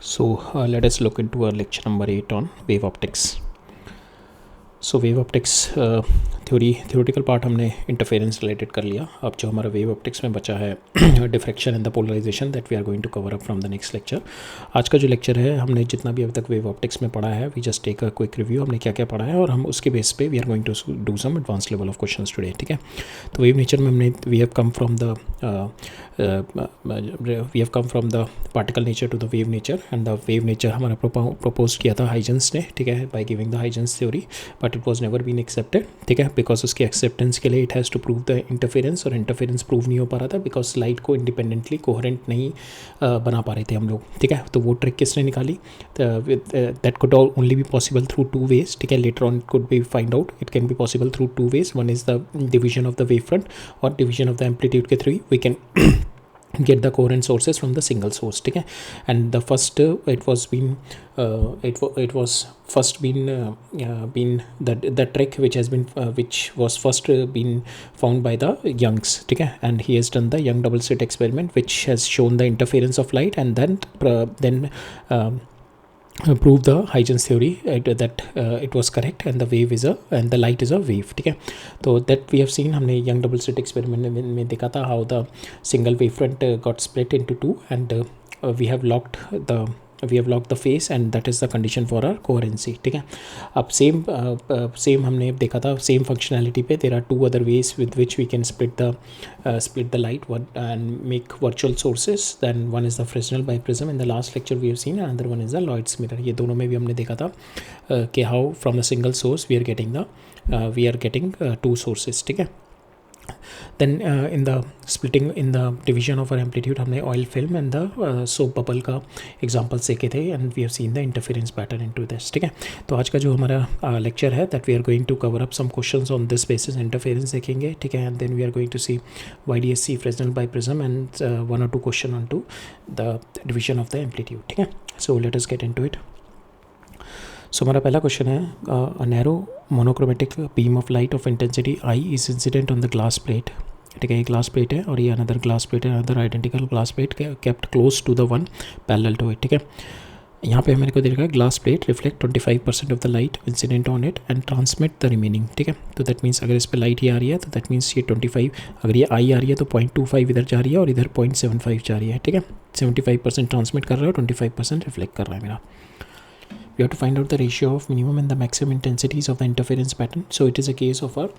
So let us look into our lecture number 8 on wave optics. So wave optics theoretical part हमने interference related कर लिया. अब जो हमारा वेव ऑप्टिक्स में बचा है diffraction and the polarisation that we are going to cover up from the next lecture. आज का जो लेक्चर है हमने जितना भी अभी तक वेव ऑप्टिक्स में पढ़ा है we just take a quick review. हमने क्या क्या पढ़ा है और हम उसके बेस पे we are going to do some advance level of questions today. ठीक है, तो वेव नेचर में हमने we have come from the particle nature to the wave nature and the wave nature हमारा प्रपोज किया था हाइजेंस ने. ठीक है, by giving the Huygens theory, but it was never been accepted. ठीक है, बिकॉज उसके एक्सेप्टेंस के लिए it has to prove the interference, और इंटरफेरेंस प्रूव नहीं हो पा रहा था बिकॉज लाइट को इंडिपेंडेंटली कोहेरेंट नहीं बना पा रहे थे हम लोग. ठीक है, तो वो ट्रिक किसने निकाली? That could only be possible through two ways. ठीक है, later on could be find out it can be possible through two ways. One is the division of the wave front और डिवीजन ऑफ द एम्पलीट्यूड के थ्रू we can get the coherent sources from the single source. ठीक है, and the first it was first been the trick which has been which was first been found by the Youngs. ठीक है, and he has done the Young double slit experiment which has shown the interference of light and then prove the Huygens theory that it was correct and the wave is and the light is a wave. ठीक है, तो that we have seen हमने young double slit experiment में देखा था how the single wavefront got split into two and we have locked the phase and that is the condition for our coherency. ठीक है, अब same हमने देखा था same functionality पे there are two other ways with which we can split the light and make virtual sources. Then one is the Fresnel by prism. In the last lecture we have seen another one is the Lloyd's mirror. ये दोनों में भी हमने देखा था कि how from a single source we are getting two sources. ठीक है, then in the splitting in the division of our amplitude हमने oil film and the soap bubble का examples देखे थे and we have seen the interference pattern into this. ठीक है, तो आज का जो हमारा lecture है that we are going to cover up some questions on this basis. interference देखेंगे. ठीक है, and then we are going to see YDSC Fresnel by prism and one or two question onto the division of the amplitude. ठीक है, so let us get into it. सो हमारा पहला question है a narrow monochromatic beam of light of intensity I is incident on the glass plate. ठीक है, ये glass plate है और ये अनदर ग्लास प्लेट है, another identical glass plate kept close to the one parallel to it. ठीक है, यहाँ पे मेरे को दे रखा है glass plate reflect 25% of the light incident on it and transmit the remaining. ठीक है, तो दैट मीन्स अगर इस पर लाइट ये आ रही है तो दैट मीन्स ये 25, अगर ये आई आ रही है तो 0.25 इधर जा रही है और इधर 0.75 जा रही है. ठीक है, 75% ट्रांसमिट कर रहा है और 25% रिफ्लेक्ट कर रहा है मेरा. We have to find out the ratio of minimum and the maximum intensities of the interference pattern. So it is a case of our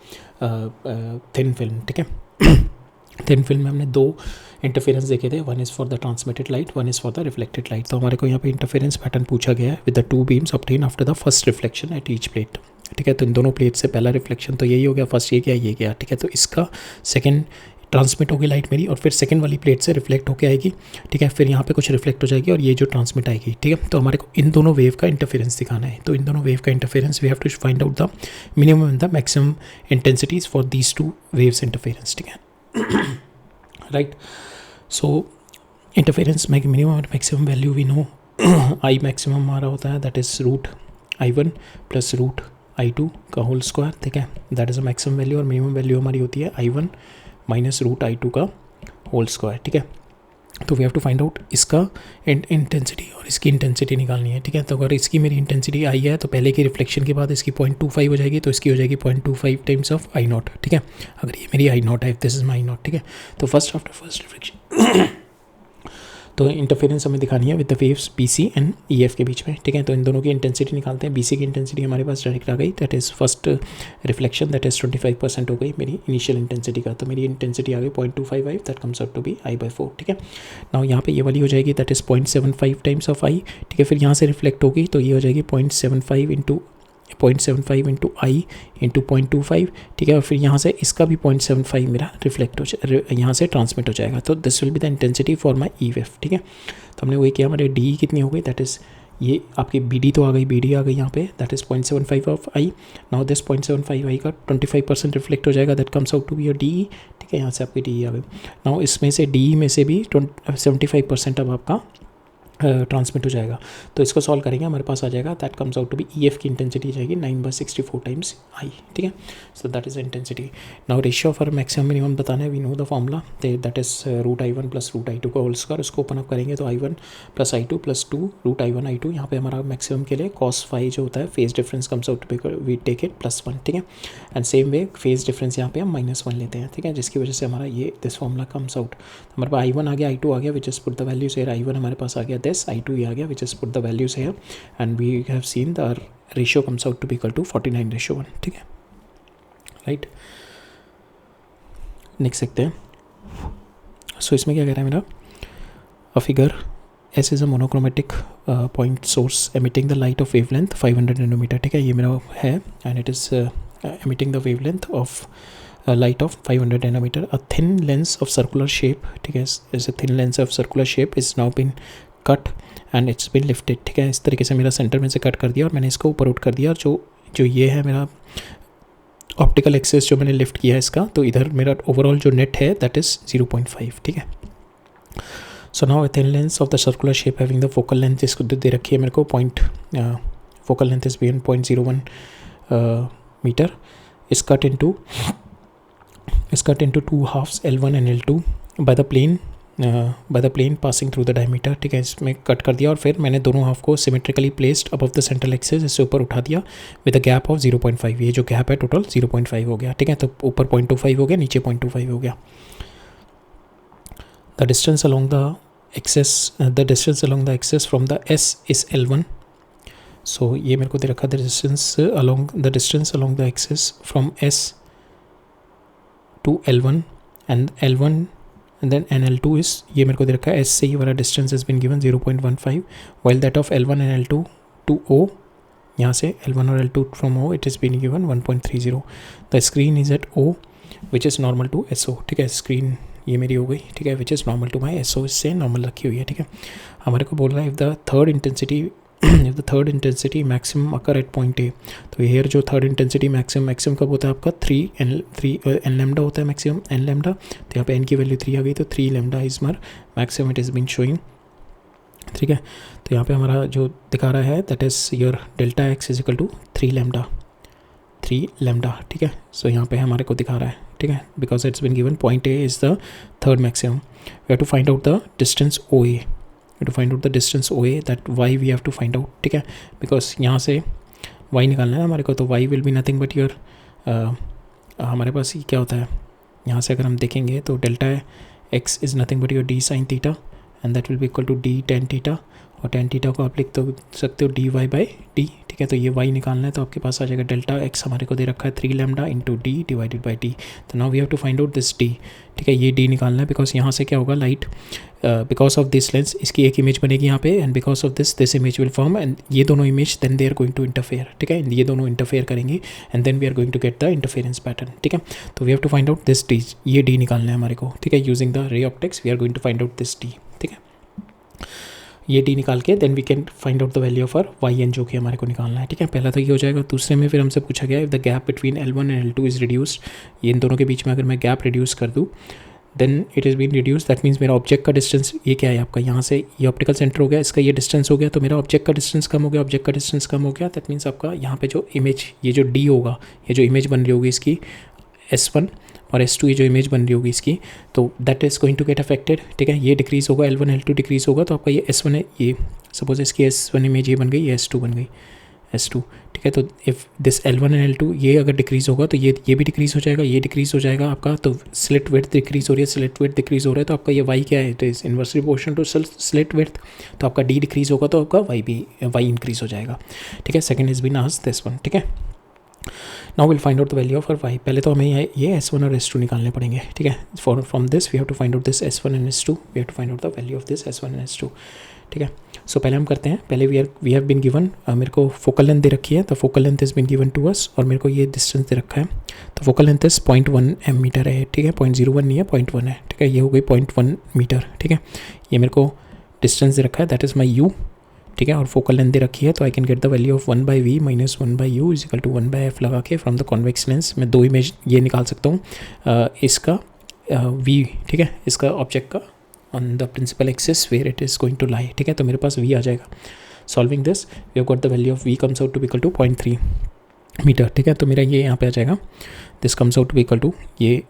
thin film. ठीक है, थिन फिल्म में हमने दो इंटरफेरेंस देखे थे. One is for the transmitted light, one is for the reflected light. तो हमारे को यहाँ पे इंटरफेरेंस पैटर्न पूछा गया है with the two beams obtain after the first reflection at each plate. ठीक है, तो इन दोनों प्लेट से पहला रिफ्लेक्शन तो यही हो गया, फर्स्ट ये गया. ठीक है, तो इसका सेकेंड ट्रांसमिट होगी लाइट मेरी और फिर सेकंड वाली प्लेट से रिफ्लेक्ट होकर आएगी. ठीक है, फिर यहाँ पे कुछ रिफ्लेक्ट हो जाएगी और ये जो ट्रांसमिट आएगी. ठीक है, तो हमारे को इन दोनों वेव का इंटरफेरेंस दिखाना है. तो इन दोनों वेव का interference we have to find out the minimum and the maximum intensities for these two waves interference. ठीक है, right. So interference minimum and maximum value we know. I maximum हमारा होता है that is √I1 plus √I2 का whole square. ठीक है, that is a maximum value और minimum value हमारी होती है I1 माइनस √I2 का होल स्क्वायर. ठीक है, तो we have to find out इसका इंटेंसिटी और इसकी इंटेंसिटी निकालनी है. ठीक है, तो अगर इसकी मेरी इंटेंसिटी आई है तो पहले की रिफ्लेक्शन के बाद इसकी 0.25 हो जाएगी, तो इसकी हो जाएगी 0.25 टाइम्स ऑफ I0. ठीक है, अगर ये मेरी I0 है, दिस इज माई I0. ठीक है, तो आफ्टर फर्स्ट रिफ्लेक्शन तो इंटरफेरेंस हमें दिखानी है with the waves BC and EF के बीच में. ठीक है, तो इन दोनों की इंटेंसिटी निकालते हैं. BC की इंटेंसिटी हमारे पास डायरेक्ट आ गई, that is first reflection, that is 25% हो गई मेरी इनिशियल इंटेंसिटी का. तो मेरी इंटेंसिटी आ गई 0.25, that comes out to be I/4. ठीक है, नाउ यहाँ पे ये वाली हो जाएगी that is 0.75 times of I. ठीक है, फिर यहाँ से रिफ्लेक्ट होगी तो ये हो जाएगी 0.75 इंटू I इंटू 0.25. ठीक है, और फिर यहाँ से इसका भी 0.75 मेरा रिफ्लेक्ट यहाँ से ट्रांसमिट हो जाएगा. तो this will be the intensity for my EF. ठीक है, तो हमने वही किया. हमारे DE कितनी हो गई, दैट इज़ ये आपकी BD तो आ गई, BD आ गई यहाँ पे, that is 0.75 of I. Now this 0.75 I का 25% रिफ्लेक्ट हो जाएगा, that comes out to be your DE. ठीक है, यहाँ से आपकी DE आ गई. नाउ इसमें से DE में से भी 75% अब आपका ट्रांसमिट हो जाएगा। तो इसको सॉल्व करेंगे, हमारे पास आ जाएगा that comes out to be EF की इंटेंसिटी जाएगी 9/64 टाइम्स I, ठीक है। So that is intensity. Now ratio for maximum minimum बताना है, we know the formula that is √I1 + √I2 का होल स्क्वायर। उसको ओपन अप करेंगे तो I1 + I2 + 2 √I1 I2। यहाँ पे हमारा मैक्सिमम के लिए cos phi जो होता है phase difference comes out to be, we take it +1, ठीक है। And same way phase difference यहाँ पे हम -1 लेते हैं, ठीक है, जिसकी वजह से हमारा ये दिस फॉर्मूला कम्स आउट। हमारे पास I1 आ गया, I2 आ गया, which is put the values here. I1 हमारे पास आ गया दिस, I2 ये आ गया, which is put the values here, and we have seen the ratio comes out to be equal to 49:1, ठीक है, राइट। नेक्स्ट देखते हैं। सो इसमें क्या कह रहा है मेरा, a figure S is a monochromatic point source emitting the light of wavelength 500 nanometer, ठीक है, ये मेरा है, and it is emitting the wavelength of light of 500 nanometer. A thin lens of circular shape, ठीक है, is a thin lens of circular shape is now been cut and it's been lifted, ठीक है। इस तरीके से मेरा centre में से कट कर दिया और मैंने इसको ऊपर उठ कर दिया, और जो ये है मेरा ऑप्टिकल एक्सेस जो मैंने लिफ्ट किया है इसका, तो इधर मेरा ओवरऑल जो नेट है दैट इज़ 0.5, ठीक है। So now a thin lens of the circular shape having the focal length, इसको दे रखी है मेरे को focal length is beyond 0.01 metre, is cut into two halves L1 and L2 by the plane passing through the diameter, ठीक है। इसमें cut कर दिया और फिर मैंने दोनों हाफ को symmetrically placed above the central axis, इससे ऊपर उठा दिया विद अ गैप ऑफ 0.5। ये जो गैप है टोटल 0.5 हो गया, ठीक है। तो ऊपर 0.25 हो गया, नीचे 0.25 हो गया। The distance along the axis from the S is L1। सो ये मेरे को दे रखा the distance along the axis from S to L1 and L1 and then NL2 is, ये मेरे को दे रखा है S से ये वाला distance has been given 0.15, while that of L1 and L2 to O, यहाँ से L1 और L2 from O it has been given 1.30. The screen is at O which is normal to SO, ठीक है। Screen ये मेरी हो गई, ठीक है, which is normal to my SO, इससे नॉर्मल रखी हुई है, ठीक है। हमारे को बोल रहा है if the third intensity maximum occur at point A, तो here जो थर्ड इंटेंसिटी मैक्सिमम कब होता है आपका 3 n लैम्डा होता है, मैक्सिमम n लैम्डा। तो यहाँ पे n की वैल्यू 3 आ गई, तो 3 लैम्डा इज मार maximum it is been showing, ठीक है। तो यहाँ पे हमारा जो दिखा रहा है that is your delta x is equal to 3 lambda, ठीक है। सो यहाँ पे हमारे को दिखा रहा है, ठीक है, because it's been given point A is the third maximum. We have to find out the distance OA, that y we have to find out, ठीक है, बिकॉज यहाँ से y निकालना है हमारे को, तो y will be nothing but your हमारे पास ये क्या होता है, यहाँ से अगर हम देखेंगे तो delta x is nothing but your d sin theta and that will be equal to d tan theta, और tan थीटा को आप लिख तो सकते हो dy/d, ठीक है। तो ये y निकालना है, तो आपके पास आ जाएगा डेल्टा x हमारे को दे रखा है 3 lambda into d divided by d। तो now we have to find out this d, ठीक है, ये d निकालना है, बिकॉज यहाँ से क्या होगा light because of this lens इसकी एक इमेज बनेगी यहाँ पे, and because of this image will form, and ये दोनों image then they are going to interfere, ठीक है, ये दोनों इंटरफेयर करेंगी and then we are going to get the interference pattern, ठीक है। तो we have to find out this d, ये d निकालना है हमारे को, ठीक है, using the ray optics we are going to find out this d, ठीक है। ये d निकाल के then we can find out the value of our yn जो कि हमारे को निकालना है, ठीक है। पहला तो ये हो जाएगा। दूसरे में फिर हमसे पूछा गया if the gap between L1 and L2 is reduced, ये इन दोनों के बीच में अगर मैं गैप रिड्यूस कर दूँ then it is been reduce, that means मेरा ऑब्जेक्ट का डिस्टेंस ये क्या है आपका, यहाँ से ये ऑप्टिकल सेंटर हो गया, इसका ये डिस्टेंस हो गया, तो मेरा ऑब्जेक्ट का डिस्टेंस कम हो गया, दैट मीन्स आपका यहाँ पे जो इमेज ये जो d होगा, ये जो इमेज बन रही होगी इसकी S1 और S2, ये जो इमेज बन रही होगी इसकी, तो that is going to get affected, ठीक है। ये डिक्रीज़ होगा, L1 L2 डिक्रीज़ होगा, तो आपका ये S1 है, ये सपोज इसकी S1 इमेज ये बन गई, ये S2 बन गई, S2, ठीक है। तो if this L1 and L2 ये अगर डिक्रीज़ होगा तो ये भी डिक्रीज़ हो जाएगा, ये डिक्रीज़ हो जाएगा आपका, तो स्लिट विड्थ डिक्रीज़ हो रही है, तो आपका ये y क्या है, it is inversely proportional to slit width, तो आपका d डिक्रीज़ होगा तो आपका y इंक्रीज़ हो जाएगा, ठीक है। Second is been asked this one, ठीक है। Now will find out the value of y, पहले तो हमें ये S1 और S2 निकालने पड़ेंगे, ठीक है। From this we have to find out this S1 and S2, we have to find out the value of this S1 and S2, ठीक है। सो पहले हम करते हैं, पहले वी हैव बीन गिवन, मेरे को फोकल लेंथ दे रखी है, तो focal length is been given to us, और मेरे को ये डिस्टेंस दे रखा है, तो फोकल लेंथ इज़ 0.1 मीटर है, ठीक है, 0.01 नहीं है, 0.1 है, ठीक है। ये हो गई 0.1 मीटर, ठीक है। ये मेरे को डिस्टेंस दे रखा है, दैट इज़ माई u, ठीक है, और फोकल लेंथ दे रखी है, तो I can get the value of 1/v minus 1/u is equal to 1/f लगा के फ्रॉम द कॉन्वेक्स लेंस मैं दो इमेज ये निकाल सकता हूँ, इसका v, ठीक है, इसका ऑब्जेक्ट का on the principal axis where it is going to lie, ठीक है। तो मेरे पास v आ जाएगा। Solving this we have got the value of v comes out to equal to 0.3 metre, ठीक है। तो मेरा ये यहाँ पे आ जाएगा, this comes out to equal to, ये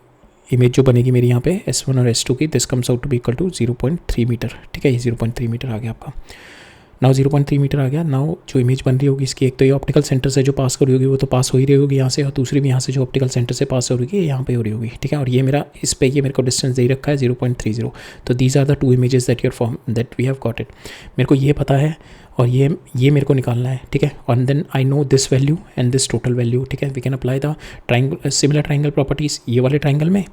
इमेज जो बनेगी मेरी यहाँ पे S1 और S2 की, this comes out to be equal to 0.3 metre, ठीक है। ये 0.3 मीटर आ गया आपका। नाउ 0.3 मीटर आ गया। नाउ जो इमेज बन रही होगी इसकी, एक तो ये ऑप्टिकल सेंटर से जो पास कर रही होगी वो तो पास हो ही रही होगी यहाँ से, और दूसरी भी यहाँ से जो ऑप्टिकल सेंटर से पास हो रही है यहाँ पे हो रही होगी, ठीक है। और ये मेरा इस पे ये मेरे को डिस्टेंस दे रखा है 0.30। तो these are the two images that your form that we have got it. मेरे को ये पता है और ये मेरे को निकालना है, ठीक है। और then I know this value and this total value, ठीक है। We can apply the triangle similar triangle properties ये वाले ट्राइंगल में,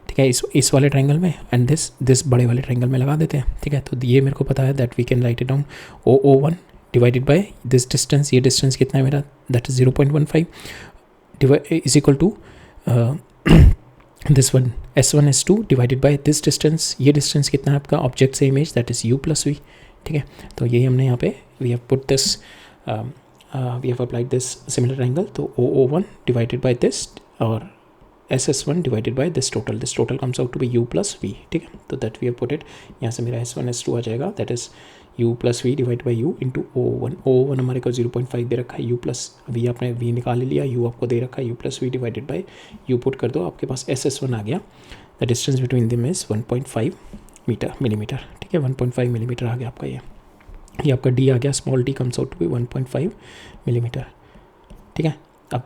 ठीक है, इस वाले ट्राइंगल में, एंड दिस बड़े वाले ट्राइंगल में लगा देते हैं, ठीक है। तो ये मेरे को पता है that we can write it down OO1 divided by this distance, ये डिस्टेंस कितना है मेरा, that is 0.15 is equal to this one S1 S2 divided by this distance, ये डिस्टेंस कितना है आपका ऑब्जेक्ट से image, that is U plus V, ठीक है। तो यही हमने यहाँ पे we have put this we have applied this similar triangle, तो OO1 डिवाइडेड बाय दिस और SS1 divided by this total comes out to be U plus V, ठीक है। तो that we have put it, यहाँ से मेरा S1 S2 आ जाएगा, that is U plus V divide by U into OO1 हमारे को 0.5 दे रखा है, U प्लस V आपने V निकाल लिया, U आपको दे रखा है U plus V divided by U put कर दो, आपके पास SS1 आ गया। The distance between them is 1.5 millimetre, ठीक है। 1.5 मिलीमीटर आ गया आपका ये आपका D आ गया, small d comes out to be 1.5 millimetre, ठीक है। अब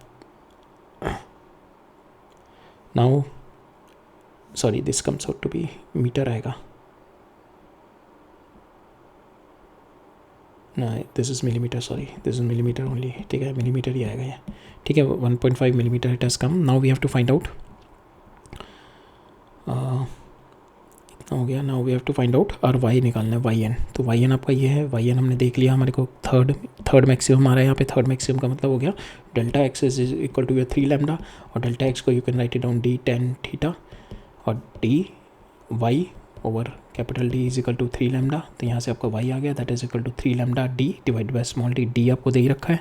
now sorry this comes out to be metre आएगा, this is millimetre, sorry this is millimetre only, ठीक है, मिलीमीटर ही आएगा ये, ठीक है। 1.5 millimetre it has come. Now we have to find out, इतना हो गया। Now we have to find out और y निकालना है, yn। तो yn आपका ये है, yn हमने देख लिया, हमारे को थर्ड मैक्सिमम आ रहा है यहाँ पे। थर्ड मैक्सिमम का मतलब हो गया delta x is equal to 3 lambda, और डेल्टा एक्स को you can write it down d tan theta, और dy over capital D is equal to 3 lambda. तो यहाँ से आपका y आ गया, that is equal to 3 lambda d divide by small d आपको दे ही रखा है,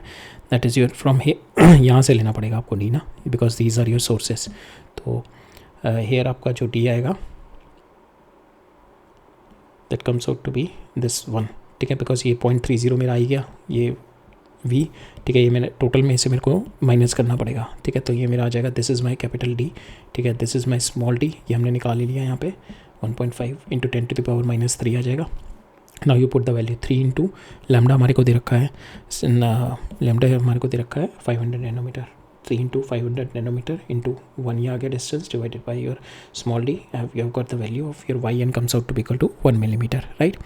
दैट इज़ योर फ्रॉम यहाँ से लेना पड़ेगा आपको d ना, because these are your sources. तो हेयर आपका जो d आएगा that comes out to be this one, ठीक है, बिकॉज ये 0.30 मेरा आ गया, ये v, ठीक है। ये मैंने टोटल में से मेरे को माइनस करना पड़ेगा, ठीक है। तो ये मेरा आ जाएगा, this is my capital D, ठीक है, this is my small d, ये हमने निकाल ही लिया यहाँ पे 1.5 इंटू 10⁻³ आ जाएगा। Now you put the value 3 into lambda हमारे को दे रखा है, लैम्डा हमारे को दे रखा है 500 नैनोमीटर, 3 इंटू 500 नैनोमीटर इंटू 1, ये आ गया distance divided by your small d, you have got the value of your yn comes out to be equal to 1 millimetre, right.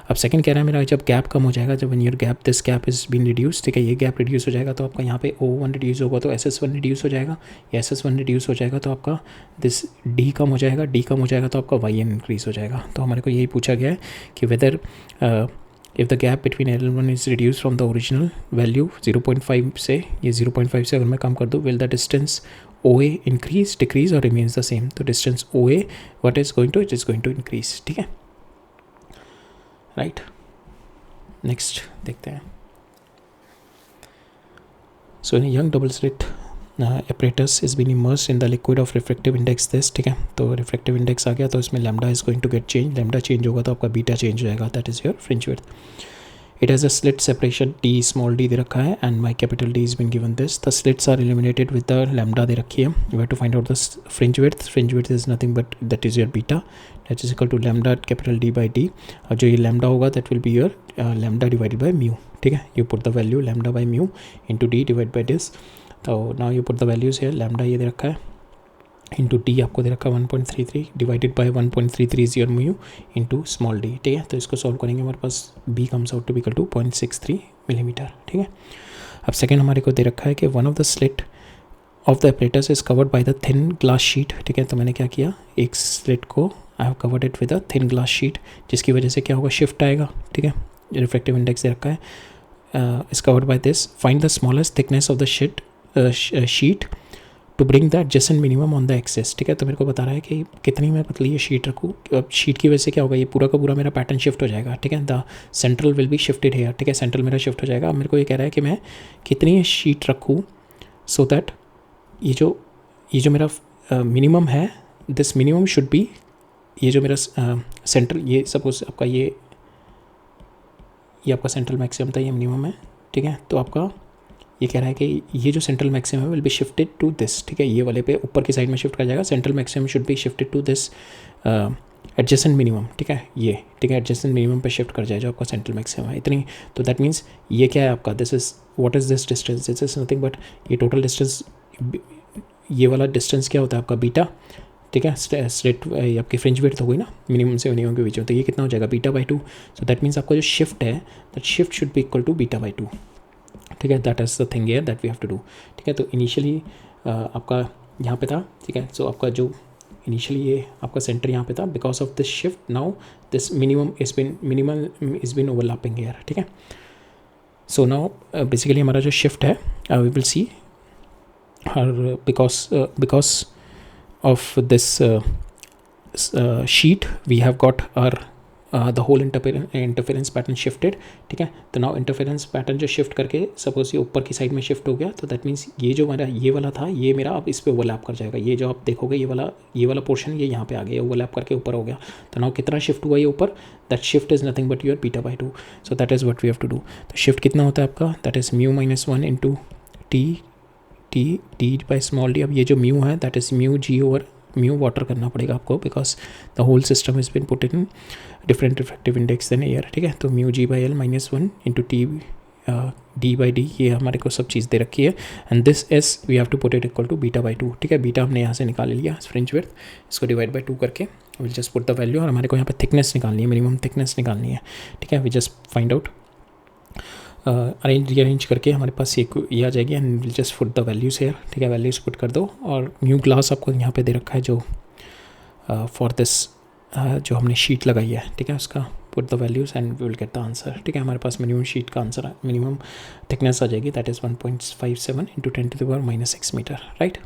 अब सेकंड कह रहा है मेरा जब गैप कम हो जाएगा, जब in your gap this gap is been reduce, ठीक है, ये गैप रिड्यूस हो जाएगा तो आपका यहाँ पे O1 रिड्यूस होगा तो SS1 रिड्यूस हो जाएगा, या SS1 रिड्यूस हो जाएगा तो आपका दिस d कम हो जाएगा, d कम हो जाएगा तो आपका yn इंक्रीज हो जाएगा। तो हमारे को यही पूछा गया है कि whether if the gap between L1 is reduce from the original value 0.5 से, ये 0.5 से अगर मैं कम कर दूँ, will the distance OA increase decrease और रिमेन्स द सेम। तो distance OA what is going to, it is going to increase, ठीक है, राइट। नेक्स्ट देखते हैं। So in Young double slit apparatus is being immersed in the liquid of refractive index this, ठीक है। तो refractive index आ गया तो इसमें lambda is going to get change, lambda change होगा तो आपका बीटा चेंज हो जाएगा, that is your fringe width. It has a slit separation d small d दे रखा है and my capital D is been given this, the slits are illuminated with the lambda दे रखी है। You have to find out the fringe width is nothing but that is your beta, that is equal to lambda capital D by d, और जो ये lambda होगा that will be your lambda divided by mu, ठीक है। You put the value lambda by mu into d divide by this. तो now you put the values है, lambda ये दे रखा है इंटू d आपको दे रखा है 1.33 divided by 1.33 is your mu into small d, ठीक है। तो इसको सॉल्व करेंगे, हमारे पास b comes out to be equal to 0.63 millimetre, ठीक है। अब सेकेंड हमारे को दे रखा है कि one of the slit of the apparatus is covered by the thin glass sheet, ठीक है। तो मैंने क्या किया, एक स्लिट को I have covered it with a thin glass sheet, जिसकी वजह से क्या होगा, शिफ्ट आएगा, ठीक है। रिफ्रैक्टिव इंडेक्स दे रखा है, is covered by this, find the smallest thickness of the sheet to bring the adjacent minimum on the axis, ठीक है। तो मेरे को बता रहा है कि कितनी मैं पतली ये शीट रखूँ। अब शीट की वजह से क्या होगा, ये पूरा का पूरा मेरा पैटर्न शिफ्ट हो जाएगा, ठीक है। The central will be shifted here, ठीक है, सेंट्रल मेरा शिफ्ट हो जाएगा। अब मेरे को ये कह रहा है कि मैं कितनी शीट रखूँ सो दैट ये जो मेरा मिनिमम है, दिस मिनिमम शुड बी ये जो मेरा सेंट्रल, ये सपोज आपका ये आपका सेंट्रल मैक्सिमम था, ये मिनिमम है, ठीक है। तो आपका ये कह रहा है कि ये जो सेंट्रल मैक्सिमम है will be shifted to this, ठीक है, ये वाले पे ऊपर की साइड में शिफ्ट कर जाएगा। Central maximum should be shifted to this adjacent minimum, ठीक है, ये ठीक है, एडजेसेंट मिनिमम पे शिफ्ट कर जाए जो आपका सेंट्रल मैक्सिमम है इतनी। तो दैट मीन्स ये क्या है आपका, this is what is this distance, this is nothing but ये टोटल डिस्टेंस, ये वाला डिस्टेंस क्या होता है आपका बीटा, ठीक है, स्ट्रेट आपकी फ्रिंज विड्थ हो गई ना मिनिमम से मिनिमम के बीच में, तो ये कितना हो जाएगा beta by 2। So that means आपका जो शिफ्ट है that shift should be equal to beta by 2, ठीक है, that is the thing here that we have to do, ठीक है। तो इनिशियली आपका यहाँ पे था, ठीक है, सो आपका जो इनिशियली ये आपका सेंटर यहाँ पे था, because of this shift now this minimum is been overlapping here, ठीक है। सो नाउ बेसिकली हमारा जो शिफ्ट है we will see here because of this sheet we have got our the whole interference pattern shifted, ठीक है। तो now interference pattern जो shift करके सपोज ये ऊपर की साइड में शिफ्ट हो गया, तो दैट मीन्स ये जो मेरा ये वाला था ये मेरा अब इस पे ओवरलैप कर जाएगा, ये जो आप देखोगे ये वाला पोर्शन ये यहाँ पे आ गया, ओवरलैप करके ऊपर हो गया। तो नाउ कितना शिफ्ट हुआ ये ऊपर, that shift is nothing but your beta by 2, so that is what we have to do. तो शिफ्ट कितना होता है आपका, that is mu minus 1 into t by small d. अब ये जो म्यू है that is mu g over mu water करना पड़ेगा आपको, because the whole system is been put in different refractive index then air, ठीक है। तो mu ji by l minus 1 into t d by d, ये हमारे को सब चीज़ दे रखी है, and this s we have to put it equal to beta by 2, ठीक है। बीटा हमने यहाँ से निकाल लिया फ्रिंज विड्थ, इसको डिवाइड बाई 2 करके will just put the value, और हमारे को यहाँ पे थिकनेस निकालनी है, मिनिमम थिकनेस निकालनी है, ठीक है। We just find out rearrange करके हमारे पास ये आ जाएगी, and will just put the values here, ठीक है, वैल्यूज पुट कर दो। और न्यू ग्लास आपको यहाँ पे दे रखा है जो फॉर दिस जो हमने शीट लगाई है, ठीक है, उसका put the values and we will get the answer, ठीक है। हमारे पास मिनिमम शीट का आंसर मिनिमम थिकनेस आ जाएगी, that is 1.57 into 10⁻⁻6 metre, right.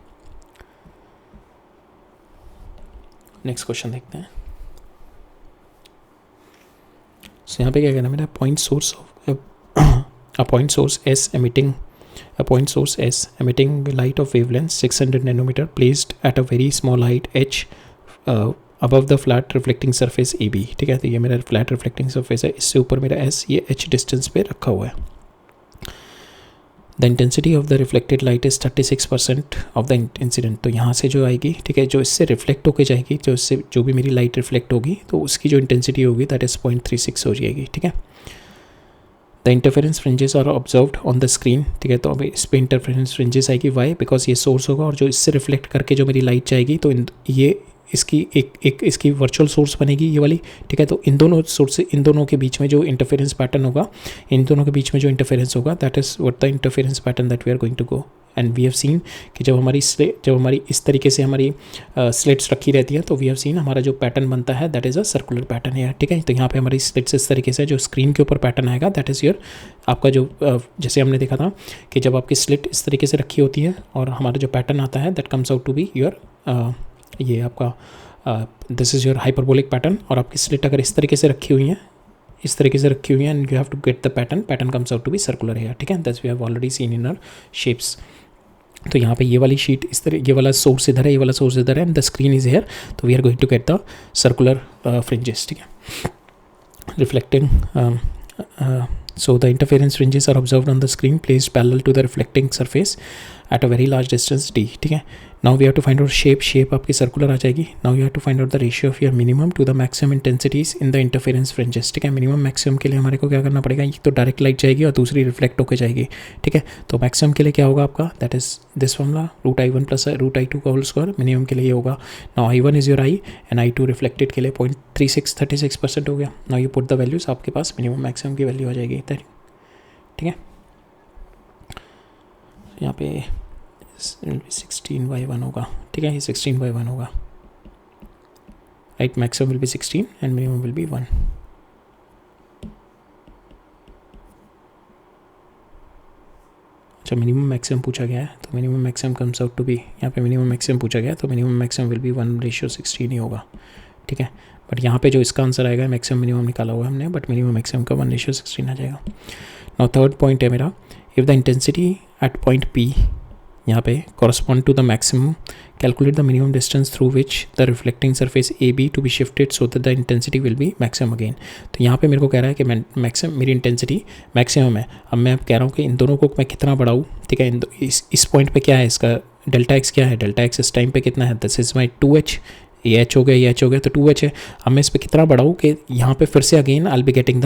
Next question देखते हैं। सो यहाँ पे क्या कहना है मेरा, point source of a point source S emitting light of wavelength 600 nanometer placed at a very small height h above the flat reflecting surface AB, ठीक है। तो ये मेरा flat reflecting surface है, इससे ऊपर मेरा S ये h distance पे रखा हुआ है। The intensity of the reflected light is 36% of the incident, तो यहाँ से जो आएगी, ठीक है, जो इससे रिफ्लेक्ट होके जाएगी, जो भी मेरी लाइट रिफ्लेक्ट होगी तो उसकी जो इंटेंसिटी होगी दैट इज़ 0.36 हो जाएगी, ठीक है। The interference fringes are observed on the screen, ठीक है। तो अभी इस पर इंटरफेरेंस फ्रिंजेस आएगी, वाई, बिकॉज ये सोर्स होगा और जो इससे रिफ्लेक्ट करके जो मेरी लाइट जाएगी तो ये इसकी इसकी वर्चुअल सोर्स बनेगी ये वाली, ठीक है। तो इन दोनों के बीच में जो इंटरफेरेंस पैटर्न होगा, इन दोनों के बीच में जो इंटरफेरेंस होगा that is what the interference pattern that we are going to go. And we have seen कि जब हमारी इस तरीके से हमारी स्लिट्स रखी रहती है तो वी हैव सीन हमारा जो पैटर्न बनता है that is a circular pattern है, ठीक है। तो यहाँ पे हमारी स्लिट्स इस तरीके से जो स्क्रीन के ऊपर पैटर्न आएगा दैट इज़ योर आपका जो जैसे हमने देखा था कि जब आपकी स्लिट इस तरीके से रखी होती है और हमारा जो पैटर्न आता है that comes out to be your ये आपका this is your hyperbolic pattern. और आपकी स्लिट अगर इस तरीके से रखी हुई है, इस तरीके से रखी हुई है, and you have to get the pattern comes out to be circular here, ठीक है। That's we have already seen in our shapes. तो यहाँ पे ये वाली शीट इस तरह, ये वाला सोर्स इधर है, ये वाला सोर्स इधर है, and the screen is here, तो we are going to get the circular fringes, ठीक है। Reflecting so the interference fringes are observed on the screen placed parallel to the reflecting surface at a very large distance d, ठीक है। now we have to find out shape आपकी circular आ जाएगी। now you have to find out the ratio of your minimum to the maximum intensities in the interference fringes, ठीक है। Minimum maximum के लिए हमारे को क्या करना पड़ेगा, एक तो डायरेक्ट लाइट जाएगी और दूसरी रिफ्लेक्ट होकर जाएगी, ठीक है। तो मैक्सिमम के लिए क्या होगा आपका, that is this formula √I1 + √I2 का होल स्क्वायर। मिनिमम के लिए होगा now I1 is your I and I2 reflected के लिए 0.36 हो गया। now you put the values, आपके पास मिनिमम मैक्सिमम की वैल्यू आ जाएगी इधर, ठीक है। यहाँ पे 16/1 होगा, ठीक है, ये 16/1 होगा, right. Maximum will be 16 and minimum will be 1। अच्छा, मिनिमम मैक्सिमम पूछा गया है तो minimum maximum comes out to be, यहाँ पे मिनिमम मैक्सिमम पूछा गया तो मिनिमम मैक्सिमम विल बी 1:16 ही होगा, ठीक है। बट यहाँ पे जो इसका आंसर आएगा मैक्सिमम मिनिमम निकाला हुआ है हमने, बट मिनिमम मैक्सिमम का 1:16 आ जाएगा। नाउ थर्ड पॉइंट है मेरा, if the intensity eight point P यहाँ पे correspond to the maximum, calculate the minimum distance through which the reflecting surface AB to be shifted so that the intensity will be maximum again। तो यहाँ पे मेरे को कह रहा है कि मैक्सिमम मेरी इंटेंसिटी मैक्सिमम है। अब मैं कह रहा हूँ कि इन दोनों को मैं कितना बढ़ाऊँ, ठीक है। इस पॉइंट पे क्या है, इसका डेल्टा एक्स क्या है, डेल्टा एक्स इस टाइम पे कितना है, दिस इज़ माई 2h, ये एच हो गया, ये एच हो गया, तो 2h है। अब मैं इस पर कितना बढ़ाऊँ कि यहाँ पे फिर से again I B getting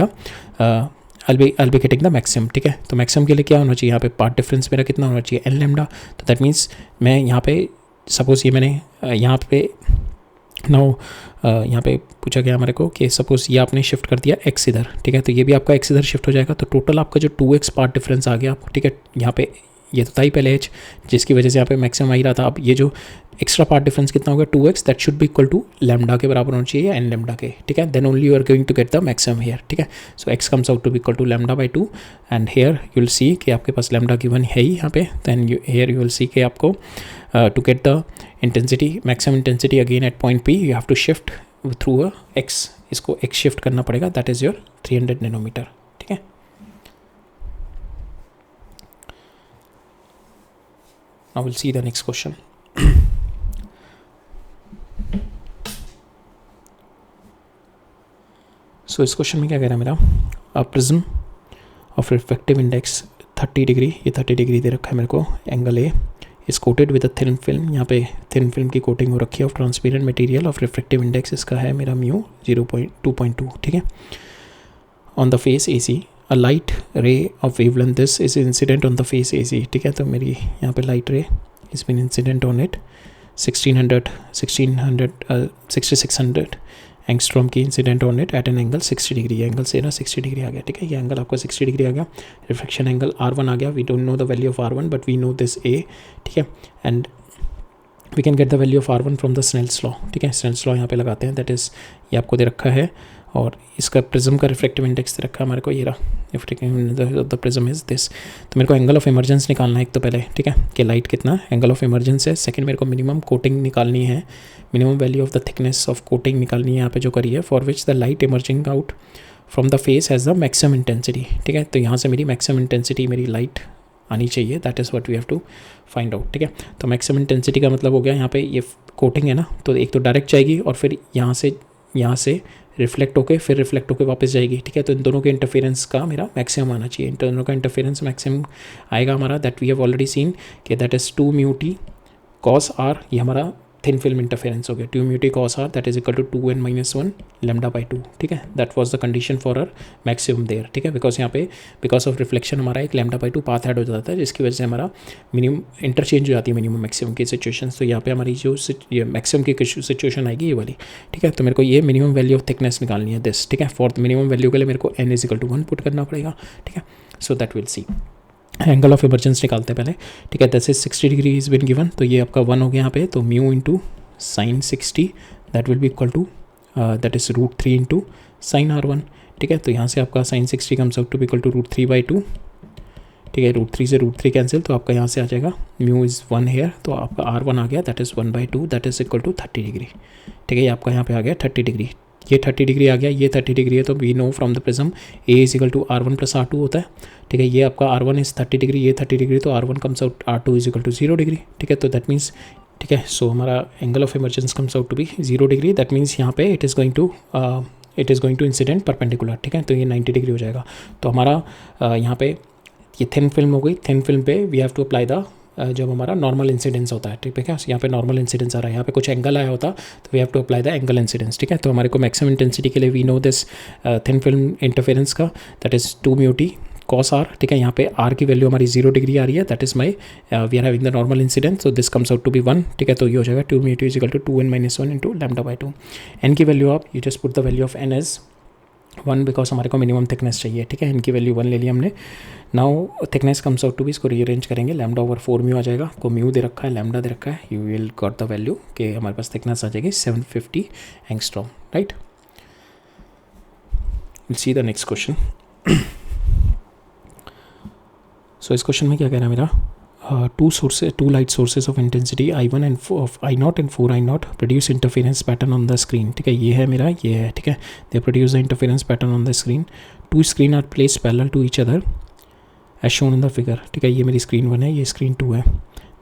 the maximum, ठीक है। तो मैक्सिमम के लिए क्या होना चाहिए, यहाँ पे पार्ट डिफरेंस मेरा कितना होना चाहिए, एन लैम्डा। तो दैट मीन्स मैं यहाँ पे सपोज़ ये मैंने यहाँ पे यहाँ पे पूछा गया हमारे को कि सपोज़ ये आपने शिफ्ट कर दिया x इधर, ठीक है। तो ये भी आपका x इधर शिफ्ट हो जाएगा, तो टोटल आपका जो 2x पार्ट डिफरेंस आ गया आपको, ठीक है। यहाँ पे ये तो था ही पहले h, जिसकी वजह से यहाँ पे मैक्सिमम आ ही रहा था। अब ये जो एक्स्ट्रा पार्ट डिफरेंस कितना होगा 2x, that should be equal to lambda के बराबर होना चाहिए, एन लैम्डा के, ठीक है। Then only you are going to get the maximum here, ठीक है। So x comes out to be equal to lambda by 2 and here you will see कि आपके पास लैम्डा गिवन है ही यहाँ पे। Then here you will see कि आपको to get the intensity, maximum intensity again eight point P you have to shift through a x, इसको x शिफ्ट करना पड़ेगा, दैट इज़ योर 300 नैनोमीटर, ठीक है। Now we'll see the next question. So इस question में क्या कह रहा है मेरा, a prism of refractive index 30 degree, ये 30 डिग्री दे रखा है मेरे को, angle A is coated with a thin film, यहाँ पे थिन फिल्म की कोटिंग हो रखी है of transparent material of refractive index इसका है मेरा म्यू 0.2.2, ठीक है। On the face AC a light ray of wavelength this is incident on the face AC, ठीक है। तो मेरी यहाँ पे light ray is been incident on it 6600 angstrom की incident on it at an angle 60 degree, angle से ना 60 degree आ गया, ठीक है। ये एंगल आपका 60 डिग्री आ गया, रिफ्लेक्शन एंगल R1 आ गया, we don't know the value of R1 but we know this A, ठीक है। And we can get the value of R1 from the Snell's law, ठीक है। स्नेल्स लॉ यहाँ पे लगाते हैं, दैट इज़ ये आपको दे रखा है, और इसका प्रिज्म का रिफ्रैक्टिव इंडेक्स दे रखा है हमारे को, ये रहा द प्रिज्म इज दिस। तो मेरे को एंगल ऑफ इमरजेंस निकालना है एक तो पहले, ठीक है, कि लाइट कितना एंगल ऑफ इमरजेंस है। सेकंड मेरे को मिनिमम कोटिंग निकालनी है, minimum value of the thickness of coating निकालनी है यहाँ पे जो करी है, for which the light emerging out from the face has the maximum intensity, ठीक है। तो यहाँ से मेरी मैक्सिमम इंटेंसिटी मेरी लाइट आनी चाहिए, that is what we have to find out, ठीक है। तो मैक्सिमम इंटेंसिटी का मतलब हो गया यहाँ पे ये कोटिंग है ना, तो एक तो डायरेक्ट जाएगी और फिर यहाँ से रिफ्लेक्ट होके फिर रिफ्लेक्ट होके वापस जाएगी, ठीक है। तो इन दोनों के इंटरफेरेंस का मेरा मैक्सिमम आना चाहिए, इन दोनों का इंटरफेरेंस मैक्सिमम आएगा हमारा, that we have already seen कि that is 2 mu t cos r, ये हमारा थिन फिल्म इंटरफेरेंस हो गया, 2 mu t cos r that is equal to 2n-1 lambda by 2, ठीक है। That was the condition for uh maximum there, ठीक है, because यहाँ पे बिकॉज ऑफ रिफ्लेक्शन हमारा एक लैम्डा बाई 2 पाथ ऐड हो जाता है, जिसकी वजह से हमारा मिनिमम इंटरचेंज हो जाती है मिनिमम मैक्सिमम की सिचुएशन। तो यहाँ पे हमारी जो मैक्सिमम की सिचुएशन आएगी ये वाली, ठीक है। तो मेरे को ये मिनिमम वैल्यू ऑफ थिकनेस निकालनी है दिस, ठीक है। फॉर मिनिमम वैल्यू के लिए मेरे को n is equal to 1 put करना पड़ेगा, ठीक है। So that will see, angle of emergence निकालते हैं पहले, ठीक है। That is 60 degree is been given, तो ये आपका 1 हो गया यहाँ पे, तो mu into sin 60 that will be equal to that is √3 into sine R1, ठीक है। तो यहाँ से आपका sin 60 comes out to be equal to √3/2, ठीक है। √3 से √3 कैंसिल, तो आपका यहाँ से आ जाएगा म्यू इज़ 1 हेयर, तो आपका R1 आ गया that is 1/2 that is equal to 30 degree, ठीक है। ये आपका यहाँ पे आ गया 30 डिग्री, ये 30 डिग्री आ गया, ये 30 डिग्री है, तो we know from the prism A is equal to R1 + R2 होता है, ठीक है। ये आपका R1 इज़ 30 डिग्री, ये 30 डिग्री, तो R1 comes out R2 is equal to 0 degree, ठीक है। तो दैट मीन्स, ठीक है, सो हमारा angle of emergence comes out to be 0 degree, that means यहाँ पे it is going to incident perpendicular, ठीक है। तो ये 90 डिग्री हो जाएगा। तो हमारा यहाँ पे ये थिन फिल्म हो गई, थिन फिल्म पे we have to apply the जब हमारा नॉर्मल इंसिडेंस होता है, ठीक है। यहाँ पे नॉर्मल इंसिडेंस आ रहा है, यहाँ पे कुछ एंगल आया होता तो we have to apply the angle incidence, ठीक है। तो हमारे को मैक्सिमम इंटेंसिटी के लिए we know this thin film interference का that is 2 mu t cos r, ठीक है। यहाँ पे r की वैल्यू हमारी 0 डिग्री आ रही है, that is my we are having the normal incidence, so this comes out to be 1, ठीक है। तो ये हो जाएगा 2 mu t is equal to 2n-1 into lambda by 2। n की वैल्यू आप you just put the value of n as 1 because हमारे को मिनिमम थिकनेस चाहिए, ठीक है। n की वैल्यू 1 ले लिया हमने। Now thickness comes out to be, इसको रीअरेंज करेंगे, लैम्डा ओवर 4 म्यू आ जाएगा, को म्यू दे रखा है, लैम्डा दे रखा है, you will got the value कि हमारे पास थिकनेस आ जाएगी 750 angstrom, right. Will see the next question. So इस क्वेश्चन में क्या कह रहा है मेरा, two light sources of intensity I1 and of I0 and 4I0 produce interference pattern on the screen, ठीक है। ये है मेरा, ये है, ठीक है। they produce the interference pattern on the screen, two screen are placed parallel to each other as shown in the figure, ठीक है। ये मेरी स्क्रीन 1 है, ये स्क्रीन 2 है।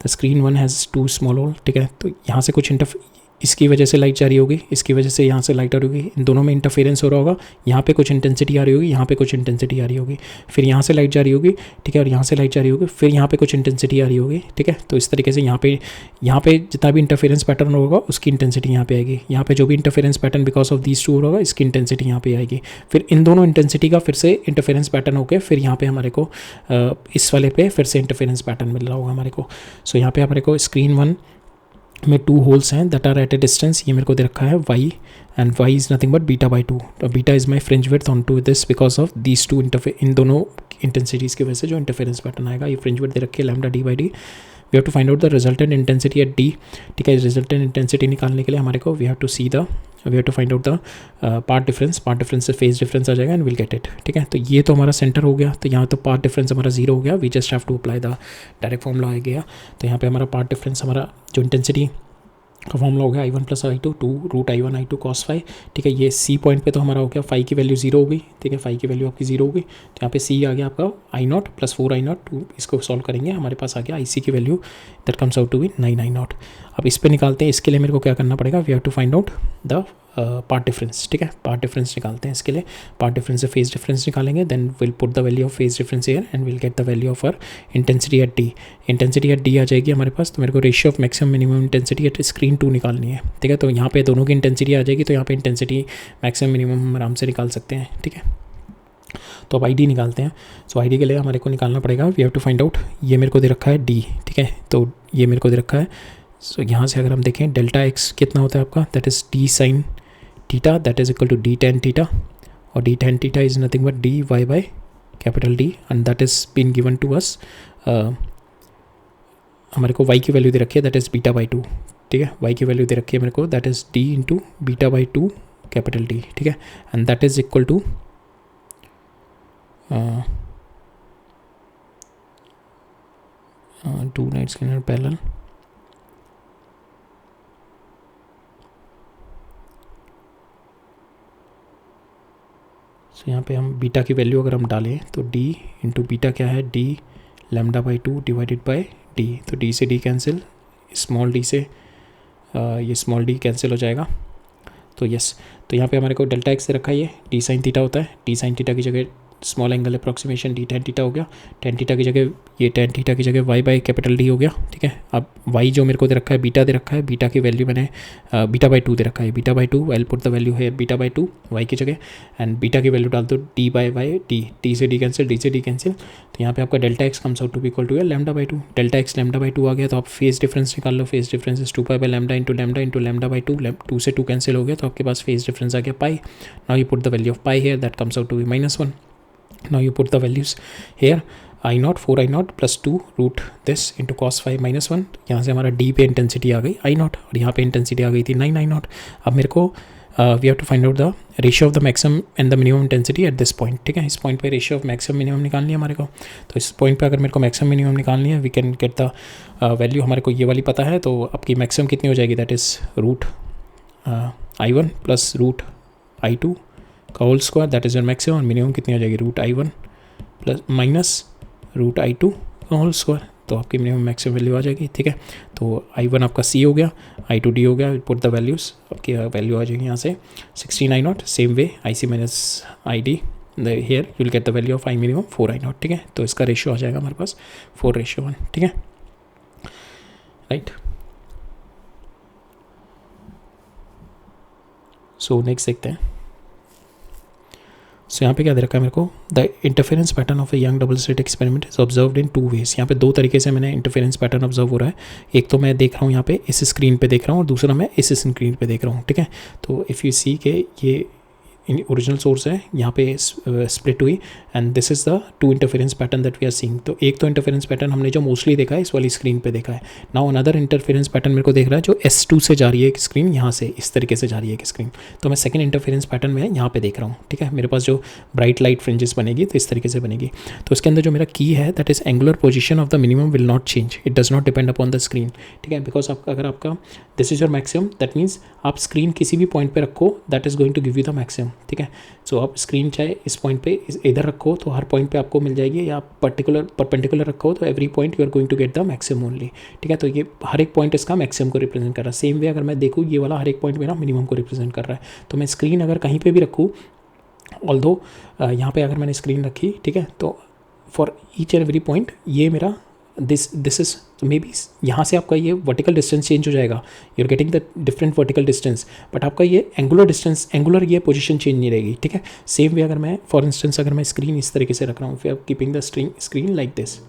The screen 1 has 2 small hole, ठीक है। तो यहाँ से कुछ इसकी वजह से लाइट जा रही होगी, इसकी वजह से यहाँ से लाइट आ रही होगी, इन दोनों में इंटरफेरेंस हो रहा होगा, यहाँ पे कुछ इंटेंसिटी आ रही होगी, यहाँ पे कुछ इंटेंसिटी आ रही होगी, फिर यहाँ से लाइट जा रही होगी, ठीक है, और यहाँ से लाइट जा रही होगी, फिर यहाँ पे कुछ इंटेंसिटी आ रही होगी, ठीक है। तो इस तरीके से यहाँ पे जितना भी इंटरफेरेंस पैटर्न होगा उसकी इंटेंसिटी यहाँ पे आएगी, यहाँ पे जो भी interference pattern because of these to होगा इसकी इंटेंसिटी यहाँ पे आएगी, फिर इन दोनों इंटेंसिटी का फिर से इंटरफेरेंस पैटर्न होकर फिर यहाँ पे हमारे को इस वाले पे फिर से इंटरफेरेंस पैटर्न मिल रहा होगा हमारे को। सो यहाँ पे हमारे को स्क्रीन 1 में 2 होल्स हैं that are at a distance, ये मेरे को दे रखा है y and y is nothing but beta by 2। तो beta is my fringe width on to this because of these two in दोनों इंटेंसिटीज़ की वजह से जो इंटरफेरेंस पैटर्न आएगा, ये फ्रिंज विड्थ दे रखी है lambda D by D. We have to find out the resultant intensity at D, ठीक है। रिजल्टेंट इंटेंसिटी निकालने के लिए हमारे को we have to find out the path difference से फेज डिफरेंस आ जाएगा एंड विल गेट इट, ठीक है। तो ये तो हमारा सेंटर हो गया, तो यहाँ तो पार्ट डिफरेंस हमारा 0 हो गया, we just have to apply the direct formula आ गया। तो यहाँ पे हमारा पार्ट डिफरेंस हमारा जो इंटेंसिटी का फॉर्मूला हो गया I1 + I2 2 root I1 I2 cos phi, ठीक है। ये C पॉइंट पे तो हमारा हो गया फाई की वैल्यू 0 हो गई, ठीक है, फाई की वैल्यू आपकी 0 हो गई। तो यहाँ पे C आ गया आपका I0 + 4 I0, 2 इसको सॉल्व करेंगे, हमारे पास आ गया IC की value that comes out to be 9 I0। अब इस पे निकालते हैं, इसके लिए मेरे को क्या करना पड़ेगा, we have to find out the path difference, ठीक है। पार्ट डिफरेंस निकालते हैं, इसके लिए पार्ट डिफरेंस से फेज डिफरेंस निकालेंगे, then will put the value of phase difference here and will get the value of our intensity at D. Intensity at D आ जाएगी हमारे पास, तो मेरे को ratio of maximum minimum intensity at screen 2 निकालनी है, ठीक है। तो यहाँ पे दोनों की इंटेंसिटी आ जाएगी, तो यहाँ पे इंटेंसिटी मैक्सिमम मिनिमम हम आराम से निकाल सकते हैं, ठीक है। तो अब आई डी निकालते हैं। सो आई डी के लिए हमारे को निकालना पड़ेगा, we have to find out, ये मेरे को दे रखा है डी, ठीक है। तो ये मेरे को दे रखा है, सो यहाँ से अगर हम देखें डेल्टा एक्स कितना होता है आपका, that is d sine theta that is equal to d tan theta, और d tan theta is nothing but d y by capital D, and that is been given to us, हमारे को y की value दे रखी है that is beta by 2, ठीक है। y की value दे रखी है मेरे को that is d into beta by 2 capital D, ठीक है, and that is equal to 2 lights can parallel, so यहाँ पे हम बीटा की वैल्यू अगर हम डालें तो d इंटू बीटा क्या है, d lambda by 2 divided by d, तो d से d कैंसिल, स्मॉल d से ये स्मॉल d कैंसिल हो जाएगा। तो यस, तो यहाँ पे हमारे को डेल्टा एक्स से रखा है, ये डी साइन थीटा होता है, डी साइन थीटा की जगह small angle approximation D tan theta हो गया, टेन थीटा की जगह ये टेन थीटा की जगह वाई बाई कैपिटल डी हो गया, ठीक है। अब वाई जो मेरे को दे रखा है बीटा दे रखा है, बीटा की वैल्यू मैंने बीटा बाई 2 दे रखा है, beta by 2 I will put the value है बीटा बाई 2 वाई की जगह, एंड बीटा की वैल्यू डाल दो D by Y D, D से डी कैंसिल, डी से डी कैंसिल, तो यहाँ पे आपका delta X comes out to be equal to lambda by 2, delta X lambda by 2 आ गया। तो आप फेज डिफरेंस निकाल लो, phase difference is 2 pi by lambda into lambda by 2, 2 से 2 कैंसिल हो गया, तो आपके पास फेज डिफरेंस आ गया pi. Now you put the value of pi here that comes out to be -1। Now you put the values here, I0 4 I0 plus 2 root this into cos phi -1, यहाँ से हमारा D पे intensity आ गई I0 और यहाँ पे intensity आ गई थी 9 I0। अब मेरे को we have to find out the ratio of the maximum and the minimum intensity at this point, ठीक है। इस पॉइंट पे रेशियो ऑफ मैक्सिमम मिनिमम निकालनी है हमारे को, तो इस पॉइंट पे अगर मेरे को मैक्सिमम मिनिमम निकालनी है we can get the value, हमारे को ये वाली पता है, तो आपकी मैक्सिमम कितनी हो जाएगी, that is root I1 plus root I2 का whole square, that is your maximum, और मिनिमम कितनी हो जाएगी root I1 plus minus root I2 का होल स्क्वायर, तो आपकी मिनिमम मैक्सिमम वैल्यू आ जाएगी, ठीक है। तो I1 आपका C हो गया, I2 D हो गया, पुट द वैल्यूज़, आपकी वैल्यू आ जाएगी यहाँ से 16 I0, same way IC minus ID, here you will get the value of I minimum 4 I0, ठीक है। तो इसका रेशियो आ जाएगा हमारे पास 4:1, ठीक है, राइट। सो नेक्स्ट देखते हैं। सो यहाँ पे क्या दे रखा है मेरे को, the interference pattern of a Young double slit experiment is observed in 2 ways. यहाँ पे 2 तरीके से मैंने इंटरफेरेंस पैटर्न ऑब्जर्व हो रहा है, एक तो मैं देख रहा हूँ यहाँ पे इस स्क्रीन पे देख रहा हूँ, और दूसरा मैं इस स्क्रीन पे देख रहा हूँ, ठीक है। तो इफ़ यू सी के ये ओरिजिनल सोर्स है, यहाँ पे स्प्लिट हुई, and this is the 2 interference pattern that we are seeing. तो एक तो इंटरफेरेंस पैटर्न हमने जो मोस्टली देखा है इस वाली स्क्रीन पे देखा है, नाउ अनदर इंटरफेरेंस पैटर्न मेरे को देख रहा है जो S2 से जा रही है एक स्क्रीन, यहाँ से इस तरीके से जा रही है एक स्क्रीन, तो मैं सेकंड इंटरफेरेंस पैटर्न में यहाँ पे देख रहा हूँ, ठीक है। मेरे पास जो ब्राइट लाइट फ्रिंजेस बनेगी तो इस तरीके से बनेगी, तो उसके अंदर जो मेरा की है that is angular position of the minimum will not change, it does not depend upon the screen, ठीक है। बिकॉज अगर आपका this is your maximum, that means आप स्क्रीन किसी भी पॉइंट पे रखो that is going to give you the maximum, ठीक है। सो आप स्क्रीन चाहे इस पॉइंट पे इधर रखो तो हर पॉइंट पे आपको मिल जाएगी, या परपेंडिकुलर रखो तो every point you are going to get the maximum only, ठीक है। तो ये हर एक पॉइंट इसका मैक्सिमम को रिप्रेजेंट कर रहा है। सेम वे अगर मैं देखूँ ये वाला हर एक पॉइंट मेरा मिनिमम को रिप्रेजेंट कर रहा है। तो मैं स्क्रीन अगर कहीं पर भी रखूँ, ऑल्दो यहाँ पे अगर मैंने स्क्रीन रखी, ठीक है, तो for each and every point ये मेरा दिस इज मे बी यहाँ से आपका ये वर्टिकल डिस्टेंस चेंज हो जाएगा, you are getting the different vertical distance, but आपका ये एंगुलर डिस्टेंस, एंगुलर ये पोजीशन चेंज नहीं रहेगी, ठीक है। सेम वे अगर मैं फॉर इंस्टेंस अगर मैं स्क्रीन इस तरीके से रख रहा हूँ, फिर keeping the screen like this,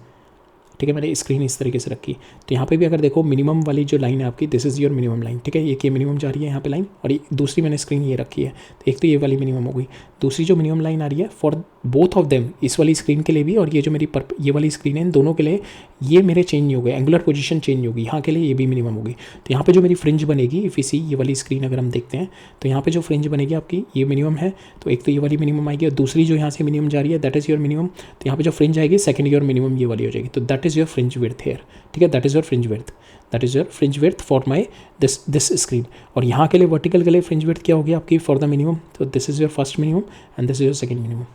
ठीक है, मैंने स्क्रीन इस तरीके से रखी, तो यहाँ पे भी अगर देखो मिनिमम वाली जो लाइन है आपकी, this is your minimum line, ठीक है, एक ये मिनिमम जा रही है यहाँ पे लाइन, और दूसरी मैंने स्क्रीन ये रखी है, तो एक तो ये वाली मिनिमम हो गई, दूसरी जो मिनिमम लाइन आ रही है फॉर बोथ ऑफ देम, इस वाली स्क्रीन के लिए भी और ये जो मेरी ये वाली स्क्रीन है, इन दोनों के लिए ये मेरे चेंज नहीं हो गए, एंगुलर पोजीशन चेंज होगी, यहाँ के लिए ये भी मिनिमम होगी। तो यहाँ पे जो मेरी फ्रिंज बनेगी, इफ़ इसी ये वाली स्क्रीन अगर हम देखते हैं तो यहाँ पे जो फ्रिंज बनेगी आपकी ये मिनिमम है, तो एक तो ये वाली मिनिमम आएगी और दूसरी जो यहाँ से मिनिमम जा रही है दैट इज़ योर मिनिमम, तो यहाँ पे जो फ्रिंज आएगी सेकंड योर मिनिमम ये वाली हो जाएगी, तो that is your fringe width here, ठीक है, that is your fringe width, that is your fringe width for my this screen. और यहाँ के लिए वर्टिकल के लिए फ्रिंज विड्थ क्या होगी आपकी फॉर द मिनिमम, तो this is your first minimum and this is your second minimum,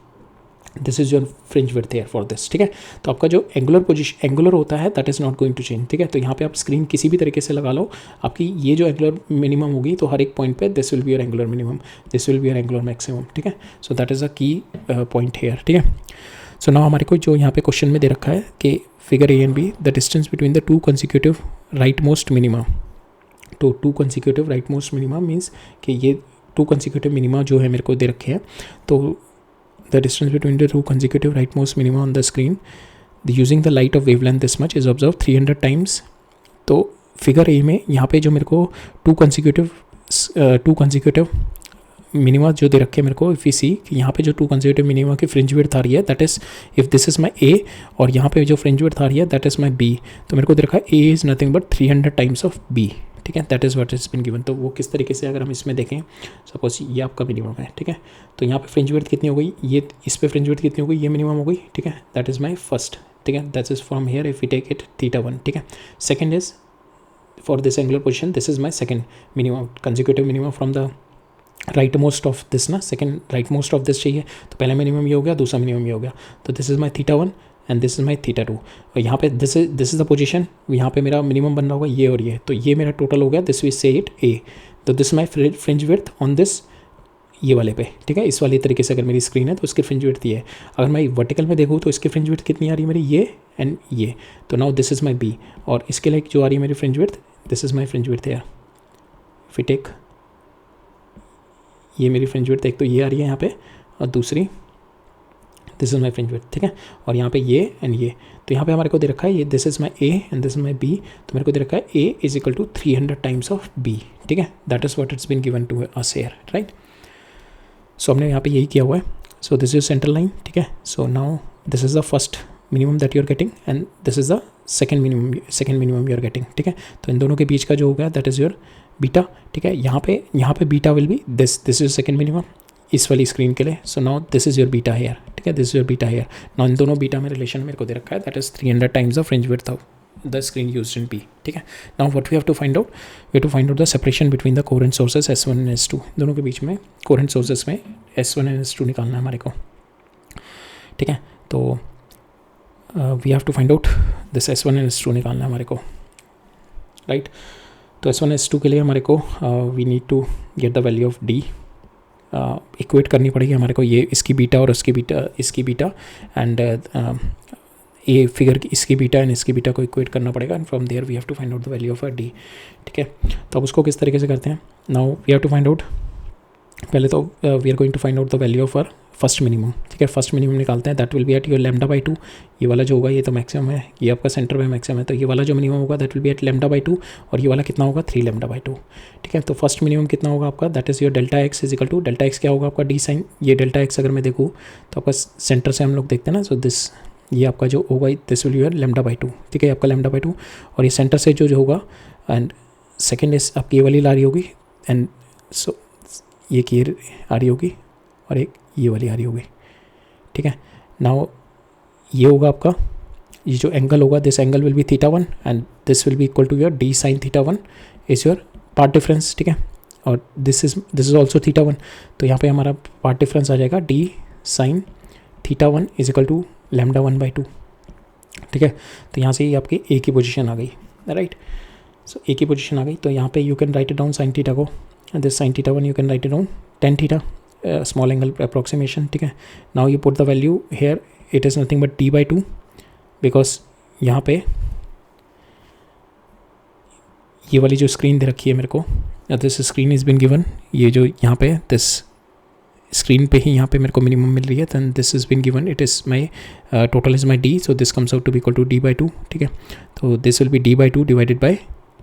this is your fringe width here for this, ठीक है। तो आपका जो एंगुलर होता है that is not going to change, ठीक है। तो यहाँ पे आप स्क्रीन किसी भी तरीके से लगा लो, आपकी ये जो एंगुलर मिनिमम होगी तो हर एक पॉइंट पे this will be your angular minimum, this will be your angular maximum, ठीक है। सो दैट इज़ अ की पॉइंट हेयर, ठीक है। सो नाउ हमारे को जो यहाँ पे क्वेश्चन में दे रखा है कि figure A and B, the distance between the two consecutive right most minima, तो two consecutive right most minima means कि ये टू कंसिक्यूटिव मिनिमा जो है मेरे को दे रखे हैं, तो the distance between the two consecutive rightmost minima on the screen using the light of wavelength this much is observed 300 times। तो फिगर ए में यहाँ पे जो मेरे को टू कंसिक्यूटिव मिनिमा जो दे रखे हैं मेरे को, इफ़ यू सी कि यहाँ पे जो टू कंसिक्यूटिव मिनिमा की फ्रिंज विड्थ आ रही है that is, if this is my A और यहाँ पे जो फ्रिंज विड्थ आ रही है दैट इज़ माई बी, तो मेरे को दे रखा है A is nothing but 300 times of B, ठीक है, that is what is been given. तो वो किस तरीके से अगर हम इसमें देखें, सपोज ये आपका मिनिमम है, ठीक है, तो यहाँ पे फ्रिंज विड्थ कितनी हो गई, ये इस पे फ्रिंज विड्थ कितनी हो गई, ये मिनिमम हो गई, ठीक है, दैट इज़ माई फर्स्ट, ठीक है, that is from here if you take it θ1, ठीक है। Second is for this angular position, this is my second minimum consecutive minimum from the right most of this ना, second right most of this चाहिए, तो पहला minimum ये हो गया, दूसरा मिनिमम ये हो गया, तो this is my θ1 and this is my θ2, और यहाँ पे दिस इज़ द पोजीशन, यहाँ पे मेरा मिनिमम बन रहा होगा ये और ये, तो ये मेरा टोटल हो गया, दिस वी से इट ए, तो this my fringe width on this ये वाले पे, ठीक है। इस वाली तरीके से अगर मेरी स्क्रीन है तो इसकी फ्रिंज विड्थ ये है। अगर मैं वर्टिकल में देखूँ तो इसकी फ्रिंज विड्थ कितनी आ रही है मेरी, ये एंड ये, तो now this is my B, और इसके लाइक जो आ रही है मेरी fringe width, this is my fringe width है, फिर टेक ये मेरी फ्रिंज विड्थ एक तो ये आ रही है यहाँ पे, और दूसरी this is my fringe width, ठीक है, और यहाँ पे ये एंड ये, तो यहाँ पे हमारे को दे रखा है ये this is my A and this is my B, तो मेरे को दे रखा है A is equal to 300 times of B, ठीक है, that is what it's been given to us here, right. So हमने यहाँ पे यही किया हुआ है, so this is central line, ठीक है। So now this is the first minimum that you are getting and this is the second minimum you are getting, ठीक है। तो इन दोनों के बीच का जो हो गया दैट इज़ योर बीटा, ठीक है। यहाँ पे beta will be this is second minimum इस वाली स्क्रीन के लिए, so now this is your beta here, ठीक है, this is your beta here. Now इन दोनों बीटा में रिलेशन मेरे को दे रखा है that is 300 times the fringe width of the screen used in P, ठीक है। Now what we have to find out, we have to find out the separation between the coherent sources S1 and S2, दोनों के बीच में coherent sources में S1 and S2 निकालना है हमारे को, ठीक है। तो we have to find out this S1 and S2 निकालना है हमारे को, राइट। तो S1 S2 के लिए हमारे को we need to get the value of D, equate करनी पड़ेगी हमारे को, ये इसकी बीटा और इसकी बीटा एंड ये फिगर की इसकी बीटा एंड इसकी बीटा को इक्वेट करना पड़ेगा and from there we have to find out the value of D, ठीक है। तो अब उसको किस तरीके से करते हैं, now we have to find out, पहले तो we are going to find out the value of first minimum, ठीक है। फर्स्ट मिनिमम निकालते हैं, that will be at your λ/2, ये वाला जो होगा ये तो मैक्सिमम है, ये आपका सेंटर में मैक्सिमम है, तो ये वाला जो मिनिमम होगा दैट विल बी एट λ/2 और ये वाला कितना होगा 3λ/2, ठीक है। तो फर्स्ट मिनिमम कितना होगा आपका, that is your Δx is equal to, Δx क्या होगा आपका D साइन, ये Δx अगर मैं देखूँ तो आपका सेंटर से हम लोग देखते हैं ना, सो दिस ये आपका जो होगा दिस विल बी योर λ/2, ठीक है, आपका λ/2, और ये सेंटर से जो होगा एंड सेकेंड इस आपकी ये वाली ला रही होगी एंड सो ये की आ रही होगी और एक ये वाली आ रही होगी, ठीक है। नाउ ये होगा आपका ये जो एंगल होगा, this angle will be θ1 and this will be equal to your D sine θ1 is your path difference, ठीक है। और दिस इज ऑल्सो थीटा 1, तो यहाँ पे हमारा पार्ट डिफरेंस आ जाएगा D sine theta 1 is equal to lambda 1/2, ठीक है। तो यहाँ से ही आपकी ए की पोजीशन आ गई, राइट। सो ए की पोजीशन आ गई, तो यहाँ पे you can write it down sine theta को, this sine theta 1 you can write it down tan theta, small angle approximation, ठीक है। Now you put the value here, it is nothing but d/2, because यहाँ पे ये वाली जो screen दे रखी है मेरे को, this screen is been given, ये जो यहाँ पे दिस स्क्रीन पे ही यहाँ पे मेरे को मिनिमम मिल रही है, then this is been given, it is my total is my D, so this comes out to be equal to d/2, ठीक है। तो this will be d/2 divided by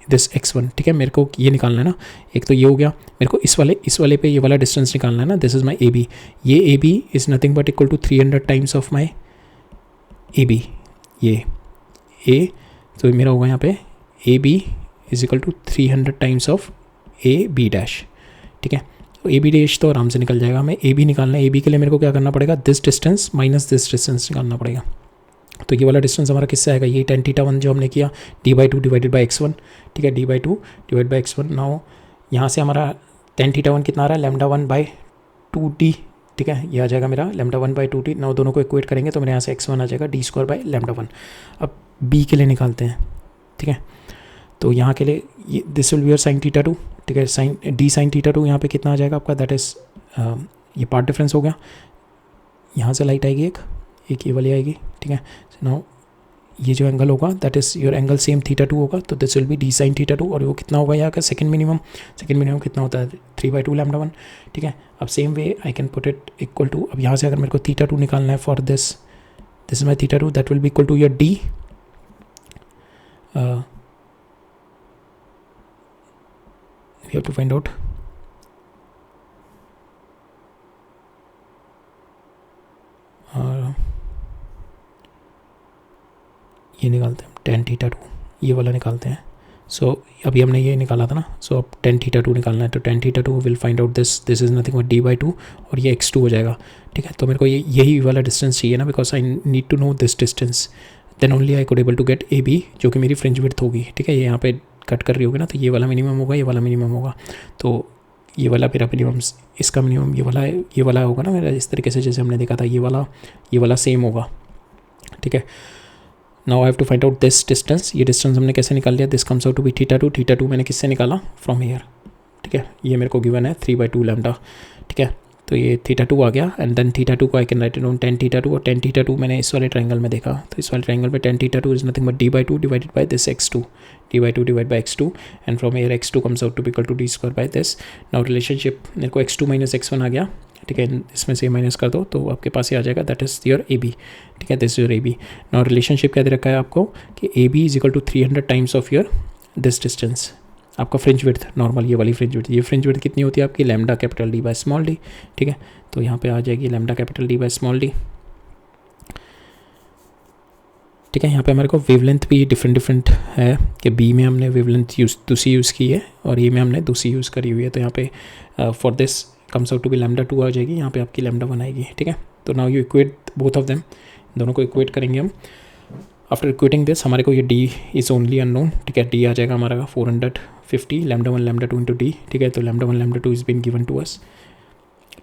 this x1, ठीक है। मेरे को ये निकालना है ना, एक तो ये हो गया, मेरे को इस वाले पे ये वाला डिस्टेंस निकालना है ना, दिस इज़ माई AB, ये AB is nothing but equal to 300 times of my AB, ये A, तो मेरा होगा यहाँ पे AB is equal to 300 times of AB dash, ठीक है। तो AB डैश तो आराम से निकल जाएगा, हमें AB निकालना है, AB के लिए मेरे को क्या करना पड़ेगा, this distance minus this distance निकालना पड़ेगा। तो ये वाला डिस्टेंस हमारा किससे आएगा, ये tan थीटा 1 जो हमने किया d/2 डिवाइडेड बाई x1, ठीक है, d/2 divide by x1। Now यहाँ से हमारा tan थीटा 1 कितना आ रहा है, लैम्डा 1/2t, ठीक है, ये आ जाएगा मेरा लैम्डा 1/2t। नाउ दोनों को इक्वेट करेंगे तो मेरे यहाँ से x1 आ जाएगा d² बाई लैम्डा 1। अब b के लिए निकालते हैं, ठीक है। तो यहाँ के लिए ये this will be your sine theta 2, ठीक है, साइन डी साइन थीटा 2 यहाँ पे कितना आ जाएगा आपका, दैट इज़ ये पार्ट डिफरेंस हो गया, यहाँ से लाइट आएगी एक ये वाली आएगी, ठीक है। नाउ ये जो एंगल होगा that is your angle same theta 2 होगा, तो this will B D sine theta 2, और वो कितना होगा यहाँ का सेकंड मिनिमम कितना होता है 3/2 लैम्डा 1, ठीक है। अब same way I can put it equal to, अब यहाँ से अगर मेरे को थीटा 2 निकालना है for this is my theta 2, that will be equal to your D, we have to find out ये निकालते हैं tan थीटा 2, ये वाला निकालते हैं। सो अभी हमने ये निकाला था ना, सो अब tan थीटा 2 निकालना है, तो tan theta 2 will find out this is nothing but d/2, और ये x2 हो जाएगा, ठीक है। तो मेरे को यही वाला डिस्टेंस चाहिए ना, because I need to know this distance, then only I could able to get AB, जो कि मेरी फ्रिंज विड्थ होगी, ठीक है। ये यहाँ पे कट कर रही होगी ना, तो ये वाला मिनिमम होगा, ये वाला मिनिमम होगा, तो ये वाला मेरा मिनिमम, इसका मिनिमम ये वाला होगा ना मेरा, इस तरीके से जैसे हमने देखा था, ये वाला सेम होगा, ठीक है। Now I have to find out this distance, ये डिस्टेंस हमने कैसे निकाल लिया, this comes out to be theta 2 मैंने किससे निकाला, फ्रॉम हेयर, ठीक है। ये मेरे को गिवन है 3/2 लैम्डा, ठीक है। तो ये थीटा 2 आ गया, एंड देन थीटा 2 को I can write it down tan theta 2, और tan थीटा 2 मैंने इस वाले ट्रायंगल में देखा, तो इस वाले ट्रायंगल में tan theta 2 is nothing but d/2 divided by this x2, d/2 divide by x2, and from here x2 comes out to be equal to d² by this. Now relationship मेरे को x2 minus x1 आ गया, ठीक है, इसमें से minus कर दो तो आपके पास ये आ जाएगा, दैट इज़ योर AB, ठीक है, this your AB। Now relationship क्या दे रखा है आपको कि AB is equal to 300 times of your this distance, आपका फ्रिंज विड्थ नॉर्मल, ये वाली फ्रिंज विड्थ, ये फ्रिंज विड्थ कितनी होती है आपकी, lambda capital D by small d, ठीक है। तो यहाँ पे आ जाएगी lambda capital D by small d, ठीक है। यहाँ पे हमारे को वेवलेंथ भी डिफरेंट है कि B में हमने वेवलेंथ दूसरी यूज़ की है और A में हमने दूसरी यूज़ करी हुई है, तो यहाँ पे for this comes out to be lambda 2 आ जाएगी, यहाँ पे आपकी लैम्डा 1 आएगी, ठीक है। तो now you equate both of them, दोनों को इक्वेट करेंगे हम। आफ्टर इक्वेटिंग दिस हमारे को ये D इज़ ओनली अननोन, ठीक है, D आ जाएगा हमारा 450 लैम्डा 1 लैम्डा 2 इंटू D, ठीक है। तो lambda 1 lambda 2 is been given to us,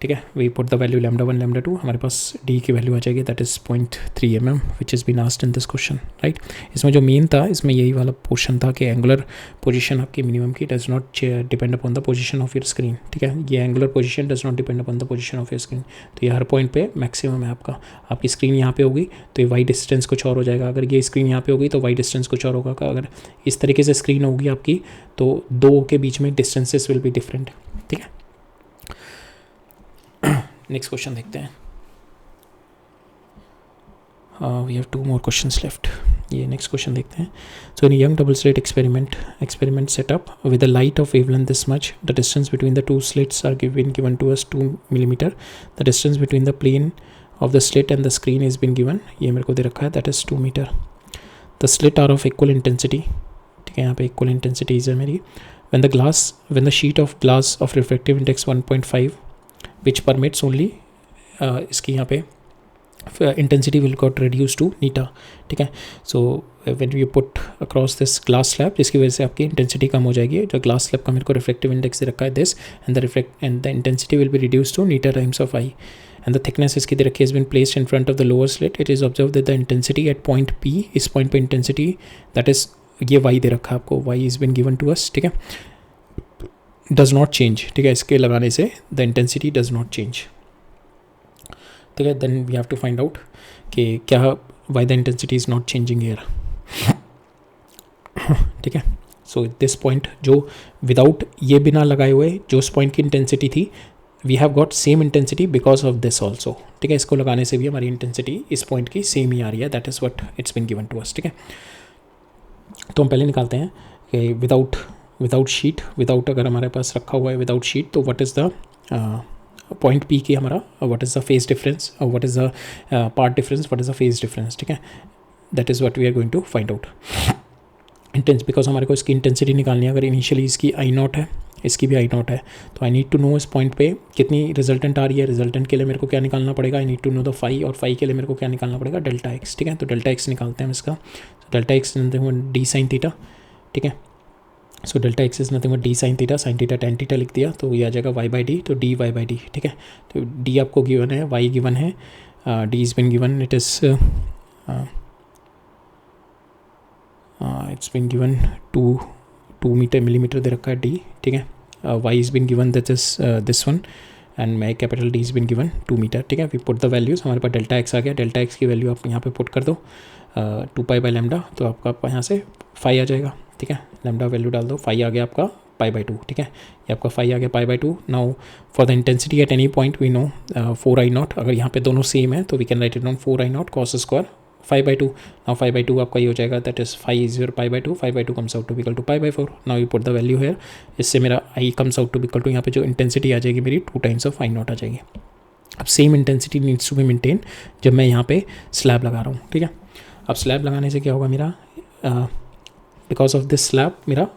ठीक है। We put the value lambda 1 lambda 2, हमारे पास D की वैल्यू आ जाएगी, that is 0.3 mm which is been asked in this question, right. इसमें जो मेन था, इसमें यही वाला पोर्शन था कि एंगुलर पोजीशन आपकी मिनिमम की does not depend upon the position of your screen, ठीक है। ये angular position does not depend upon the position of your screen, तो ये हर पॉइंट पे मैक्सिमम है आपका। आपकी स्क्रीन यहाँ पे होगी तो ये वाई डिस्टेंस कुछ और हो जाएगा, अगर ये स्क्रीन यहाँ पे होगी तो वाई डिस्टेंस कुछ और होगा, अगर इस तरीके से स्क्रीन होगी आपकी तो दो के बीच में डिस्टेंसेस विल बी डिफरेंट, ठीक है। नेक्स्ट क्वेश्चन देखते हैं, we have 2 more questions left, ये नेक्स्ट क्वेश्चन देखते हैं। So in Young double slit experiment setup with a light of wavelength this much, the distance between the two slits are given to us 2 mm, the distance between the plane of the slit and the screen is been given, ये मेरे को दे रखा है, that is 2 meter, the slit are of equal intensity, ठीक है, यहाँ पे equal intensities है मेरी, when the sheet of glass of refractive index 1.5 which permits only इसकी यहाँ पे intensity will got reduced to neta, ठीक है. So when you put across this glass slab, जिसकी वजह से आपकी इंटेंसिटी कम हो जाएगी. जो ग्लास स्लैब का मेरे को रिफ्लेक्टिव इंडेक्स दे रखा है this, and the intensity will be reduce to eta times of I, and the thickness इसकी दे रखी has been placed in front of the lower slit. It is observed that the intensity at point P, इस point पे intensity that is ये y दे रखा है आपको, y is been given to us, ठीक है, does not change, ठीक है. इसके लगाने से the intensity does not change, ठीक है. Then we have to find out कि क्या why the intensity is not changing here, ठीक है. सो दिस पॉइंट जो विदाउट ये बिना लगाए हुए जो उस पॉइंट की इंटेंसिटी थी, we have got same intensity because of this also, ठीक है. इसको लगाने से भी हमारी इंटेंसिटी इस पॉइंट की सेम ही आ रही है. That is what it's been given to us, ठीक है. तो हम पहले निकालते हैं कि विदाउट शीट, विदाउट अगर हमारे पास रखा हुआ है विदाउट शीट, तो what is the point P की हमारा what is the phase difference, what is the path difference, what is the phase difference, ठीक है. That is what we are going to find out. Because हमारे को इसकी intensity निकालनी है. अगर इनिशियली इसकी आई नॉट है, इसकी भी आई नॉट है, तो आई नीड टू नो इस पॉइंट पे कितनी रिजल्टेंट आ रही है. रिजल्टेंट के लिए मेरे को क्या निकालना पड़ेगा, I need to know the phi, और फाई के लिए मेरे को क्या निकालना पड़ेगा, डेल्टा एक्स, ठीक है. तो डेल्टा एक्स निकालते हैं हम इसका. Delta x d sine theta, ठीक है. So delta x is nothing but d sine theta tan theta लिख दिया, तो ये आ जाएगा वाई बाई डी, तो डी वाई बाई डी, ठीक है. तो डी आपको गिवन है, वाई गिवन है, d is been given, it's been given 2 millimetre दे रखा है डी, ठीक है. Y is been given that is this one, and my capital D is been given 2 meter, ठीक है. वी पुट द वैल्यूज़, हमारे पास delta x आ गया. Delta x की वैल्यू आप यहाँ पे पुट कर दो 2 पाई बाई लैम्डा, तो आपका यहाँ से फाई आ जाएगा, ठीक है. लैम्डा वैल्यू डाल दो, फाई आ गया आपका पाई बाई 2, ठीक है. ये आपका फाई आ गया pi by 2. Now for the intensity at any point we know 4 I naught. अगर यहाँ पे दोनों सेम है तो we can write it down 4 I naught cos square 5 by 2. नाउ 5 बाई 2 आपका ये हो जाएगा, that is 5 is your pi by 2. 5 by 2 comes out to equal to pi by 4. Now you put the value here, इससे मेरा I comes out to equal to, यहाँ पे जो इंटेंसिटी आ जाएगी मेरी 2 टाइम्स ऑफ आई नॉट आ जाएगी. अब same intensity needs to be maintain जब मैं यहाँ पे स्लैब लगा रहा हूँ, ठीक है. अब स्लैब लगाने से क्या होगा मेरा, बिकॉज ऑफ दिस स्लैब मेरा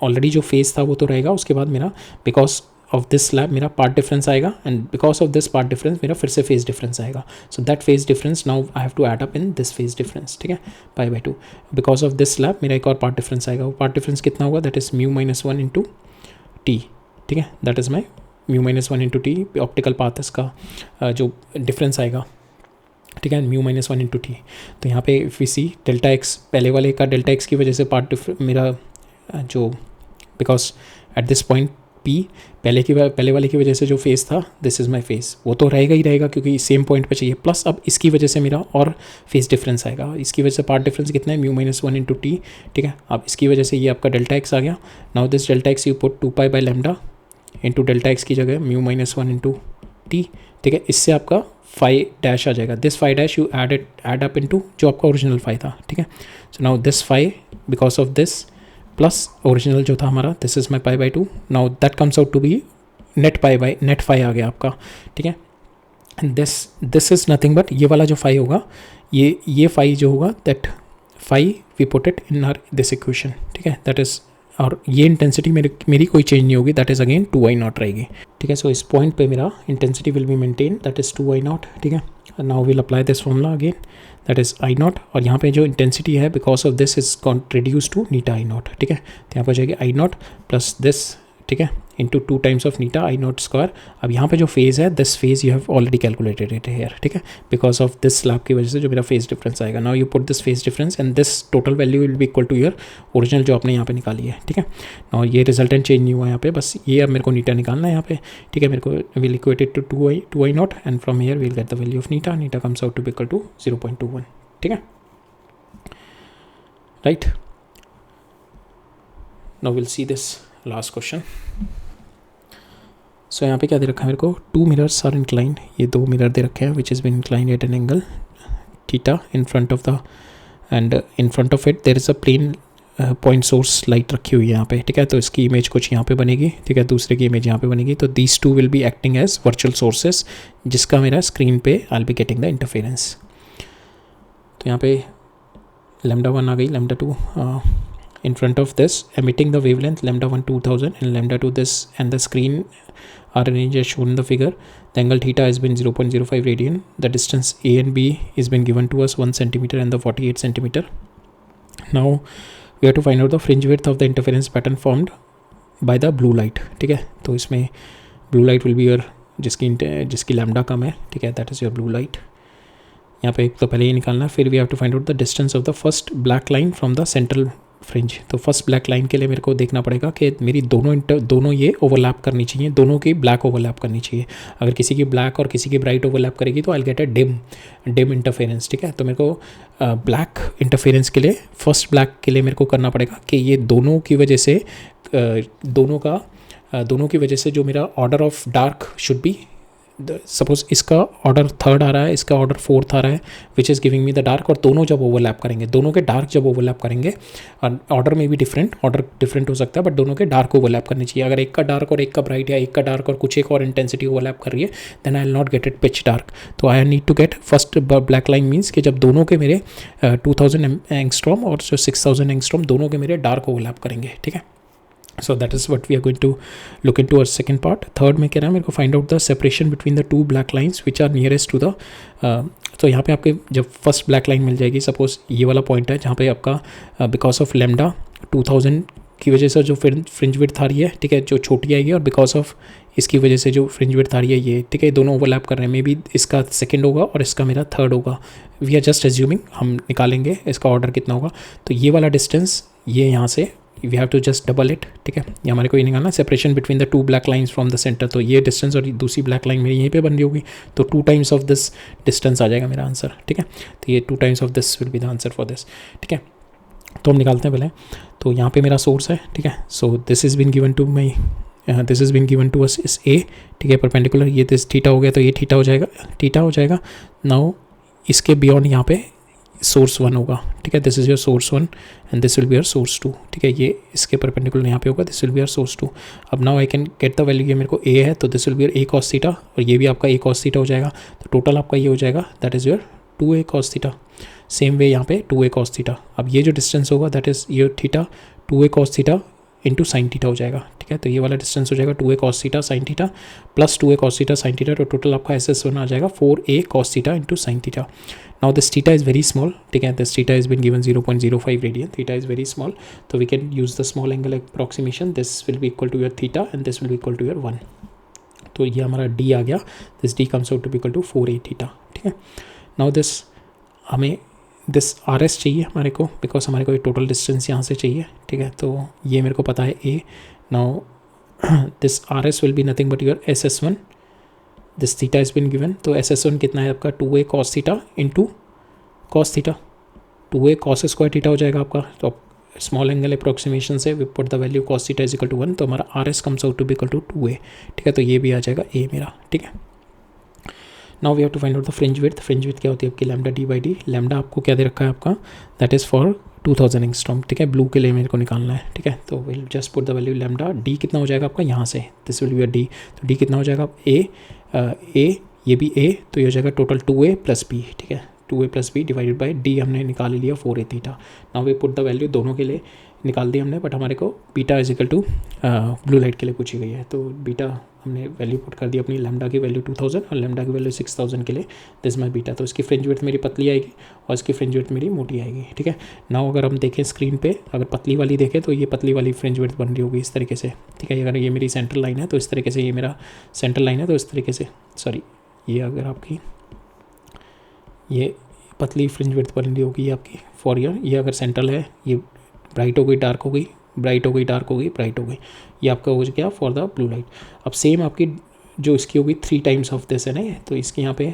ऑलरेडी जो फेस था वो तो रहेगा, उसके बाद मेरा बिकॉज ऑफ दिस स्लैब मेरा पार्ट डिफरेंस आएगा, and because of this path difference मेरा फिर से फेज डिफरेंस आएगा. So that phase difference now I have to add up in this phase difference, ठीक है, pi by 2. Because of this slab मेरा एक और पार्ट डिफरेंस आएगा. वो पार्ट डिफरेंस कितना होगा, that is mu minus 1 into T, ठीक है. That is my mu minus 1 into T, optical path इसका जो डिफरेंस आएगा, ठीक है, म्यू माइनस 1 इंटू टी. तो यहाँ पे if we see delta x, पहले वाले का डेल्टा एक्स की वजह से पार्ट मेरा जो because at this point P पहले वाले की वजह से जो फेस था, दिस इज़ माई फेस, वो तो रहेगा ही रहेगा क्योंकि सेम पॉइंट पे चाहिए. प्लस अब इसकी वजह से मेरा और फेस डिफरेंस आएगा. इसकी वजह से पार्ट डिफरेंस कितना है, म्यू माइनस 1 इंटू टी, ठीक है. अब इसकी वजह से ये आपका डेल्टा एक्स आ गया. Now this delta x you put 2 pi by lambda into delta x की जगह म्यू माइनस 1 इंटू टी, ठीक है. इससे आपका फाई डैश आ जाएगा. This phi dash you add up into जो आपका ओरिजिनल फाई था, ठीक है. So now this phi because of this plus original जो था हमारा, this is my pi by 2. Now that comes out to be net phi आ गया आपका, ठीक है. And this is nothing but ये वाला जो फाई होगा, ये फाई जो होगा, that phi we put it in are this equation, ठीक है. दैट इज, और ये इंटेंसिटी मेरी कोई चेंज नहीं होगी, that is again 2 I naught रहेगी, ठीक है. सो इस पॉइंट पे मेरा intensity will be maintain, that is 2 I naught, ठीक है. Now will apply this formula again, that is I naught, और यहाँ पे जो इंटेंसिटी है because of this is reduce to eta I naught, ठीक है. तो यहाँ पर जाएगी आई नॉट प्लस दिस, ठीक है, into 2 times of Neeta I not square. अब यहाँ पे जो फेज है, this phase you have already calculated it here, ठीक है, बिकॉज ऑफ दिस स्लैब की वजह से जो मेरा फेज डिफरेंस आएगा. Now you put this phase difference and this total value will be equal to your original जो आपने यहाँ पे निकाली है, ठीक है. नाउ ये रिजल्टेंट चेंज नहीं हुआ यहाँ पे, बस ये अब मेरे को नीटा निकालना है यहाँ पे, ठीक है. मेरे को will equate it to 2 I naught, and from here will get the value of theta comes out to be equal to 0.21, ठीक है, right. Now will see this last question. So यहाँ पे क्या दे रखा है मेरे को, 2 मिरर्स आर इंक्लाइंड, ये 2 मिरर दे रखे हैं which is been inclined at an angle theta in front of the, and in front of it there is a plane point source light रखी हुई है यहाँ पे, ठीक है. तो इसकी इमेज कुछ यहाँ पे बनेगी, ठीक है, दूसरे की इमेज यहाँ पे बनेगी. तो these two will be acting as virtual sources, जिसका मेरा स्क्रीन पे I will be getting the interference. तो यहाँ पे लैम्डा 1 आ गई, lambda 2, in front of this, emitting the wavelength lambda 1 2000 and lambda 2 this, and the screen are arranged as shown in the figure. The angle theta has been 0.05 radian. The distance A and B is been given to us 1 centimeter and the 48 centimeter. Now we have to find out the fringe width of the interference pattern formed by the blue light. ठीक है, तो इसमें blue light will be your जिसकी lambda कम है, ठीक है, that is your blue light. यहाँ पे एक तो पहले ये निकालना है. फिर we have to find out the distance of the first black line from the central fringe. तो फर्स्ट ब्लैक लाइन के लिए मेरे को देखना पड़ेगा कि मेरी दोनों ये ओवरलैप करनी चाहिए, दोनों की ब्लैक ओवरलैप करनी चाहिए. अगर किसी की ब्लैक और किसी की ब्राइट ओवरलैप करेगी तो I get a dim interference. ठीक है, तो मेरे को ब्लैक इंटरफेरेंस के लिए फर्स्ट ब्लैक के लिए मेरे को करना पड़ेगा कि ये दोनों की वजह से दोनों की वजह से जो मेरा order of dark should be, suppose इसका ऑर्डर थर्ड आ रहा है, इसका ऑर्डर फोर्थ आ रहा है, which is giving me the dark. और दोनों जब ओवरलैप करेंगे, दोनों के डार्क जब ओवरलैप करेंगे, ऑर्डर में भी ऑर्डर डिफरेंट हो सकता है, बट दोनों के डार्क ओवरलैप करनी चाहिए. अगर एक का डार्क और एक का ब्राइट, या एक का डार्क और कुछ एक और इंटेंसिटी ओवरलैप कर रही है, then I will not get it pitch dark. तो I need to get first black line means कि जब दोनों के मेरे 2000 एंगस्ट्रॉम और जो 6000 एंगस्ट्रॉम दोनों के मेरे डार्क ओवरलैप करेंगे. ठीक है, so that is what we are going to look into our second part. Third में कह रहा है मेरे को find out the separation between the two black lines which are nearest to the. तो यहाँ पे आपके जब फर्स्ट ब्लैक लाइन मिल जाएगी, सपोज ये वाला पॉइंट है जहाँ पे आपका बिकॉज ऑफ लैम्डा 2000 की वजह से जो फ्रिंज विड्थ आ रही है, ठीक है, जो छोटी आएगी, और बिकॉज ऑफ इसकी वजह से जो फ्रिंज विड्थ आ रही है ये, ठीक है, दोनों ओवरलैप कर रहे हैं. मे बी इसका सेकंड होगा और इसका मेरा थर्ड होगा. वी आर जस्ट एज्यूमिंग, हम निकालेंगे इसका ऑर्डर कितना होगा. तो ये वाला डिस्टेंस, ये यहाँ से we have to just double it. ठीक है, ये हमारे को ये निकालना separation between the two black lines from the centre. तो ये डिस्टेंस और दूसरी ब्लैक लाइन मेरी यहीं पे बन रही होगी, तो 2 टाइम्स ऑफ दिस डिस्टेंस आ जाएगा मेरा आंसर. ठीक है, तो ये 2 times of this will be the answer for this. ठीक है, तो हम निकालते हैं पहले. तो यहाँ पे मेरा सोर्स है. ठीक है, so this is been given to my this is been given to us इस ए. ठीक है, परपेंडिकुलर, ये दिस थीटा हो गया, तो ये थीटा हो जाएगा. नाउ इसके बियॉन्ड यहाँ पे सोर्स 1 होगा. ठीक है, this is your source 1 and this will be your source 2. ठीक है, ये इसके परपेंडिकुलर यहाँ पे होगा, this will be your source 2. अब now I can get the value. ये मेरे को ए है, तो this will be your A cos theta, और ये भी आपका ए कॉस थीटा हो जाएगा. तो टोटल आपका ये हो जाएगा, that is your 2a cos theta. Same way यहाँ पे 2a कॉस थीटा. अब ये जो डिस्टेंस होगा that is your theta 2a cos theta into sine theta हो जाएगा. ठीक है, तो ये वाला डिस्टेंस हो जाएगा 2a cos theta sine theta plus 2a cos theta sine theta. तो टोटल आपका SS1 आ जाएगा 4a cos theta into sine theta. Now this theta is very small. ठीक है, this theta is been given 0.05 radian. Theta is very small, तो we can use the small angle approximation. This will be equal to your theta and this will be equal to your 1. तो ये हमारा d आ गया. This d comes out to be equal to 4a theta. ठीक है, now हमें this RS चाहिए हमारे को, बिकॉज हमारे को ये टोटल डिस्टेंस यहाँ से चाहिए. ठीक है, तो ये मेरे को पता है A. Now this RS will be nothing but your SS1. This theta is been given, तो SS1 कितना है आपका 2a cos theta into cos theta. 2a cos square theta हो जाएगा आपका. तो स्मॉल एंगल अप्रॉक्सीमेशन से we put the value cos theta is equal to 1, तो हमारा RS comes out to be equal to 2a. ठीक है, तो ये भी आ जाएगा A मेरा. ठीक है, now we have to find out the fringe width. Fringe width क्या होती है आपकी लैम्डा d/d. लैम्डा आपको क्या दे रखा है आपका, दैट इज़ फॉर 2000 एंगस्ट्रॉम. ठीक है, ब्लू के लिए मेरे को निकालना है. ठीक है, तो will just put the value lambda. d कितना हो जाएगा आपका यहाँ से, दिस विल बी d. तो d कितना हो जाएगा a, ये भी a, तो ये हो जाएगा टोटल 2a प्लस b. ठीक है, 2a plus B divided by d हमने निकाल लिया 4a theta. Now we put the value, दोनों के लिए निकाल दी हमने, बट हमारे को beta is equal to blue light के लिए पूछी गई है. तो बीटा हमने वैल्यू पुट कर दी अपनी, लैम्डा की वैल्यू 2000 और लैम्डा की वैल्यू 6000 के लिए. This my beta. तो इसकी फ्रिंज विड्थ मेरी पतली आएगी और इसकी फ्रिंज विड्थ मेरी मोटी आएगी. ठीक है, नाउ अगर हम देखें स्क्रीन पे, अगर पतली वाली देखें तो ये पतली वाली फ्रिंज विड्थ बन रही होगी इस तरीके से. ठीक है, अगर ये मेरी सेंट्रल लाइन है तो इस तरीके से, ये मेरा सेंट्रल लाइन है तो इस तरीके से, सॉरी, ये अगर आपकी ये पतली फ्रिंज विड्थ बन रही होगी आपकी फॉर ईयर. ये अगर सेंट्रल है, ये ब्राइट हो गई, डार्क हो गई, ब्राइट हो गई, डार्क हो गई, ब्राइट हो गई. ये आपका हो गया फॉर द ब्लू लाइट. अब सेम आपकी जो इसकी होगी 3 टाइम्स ऑफ दिस है ना, तो इसके यहाँ पे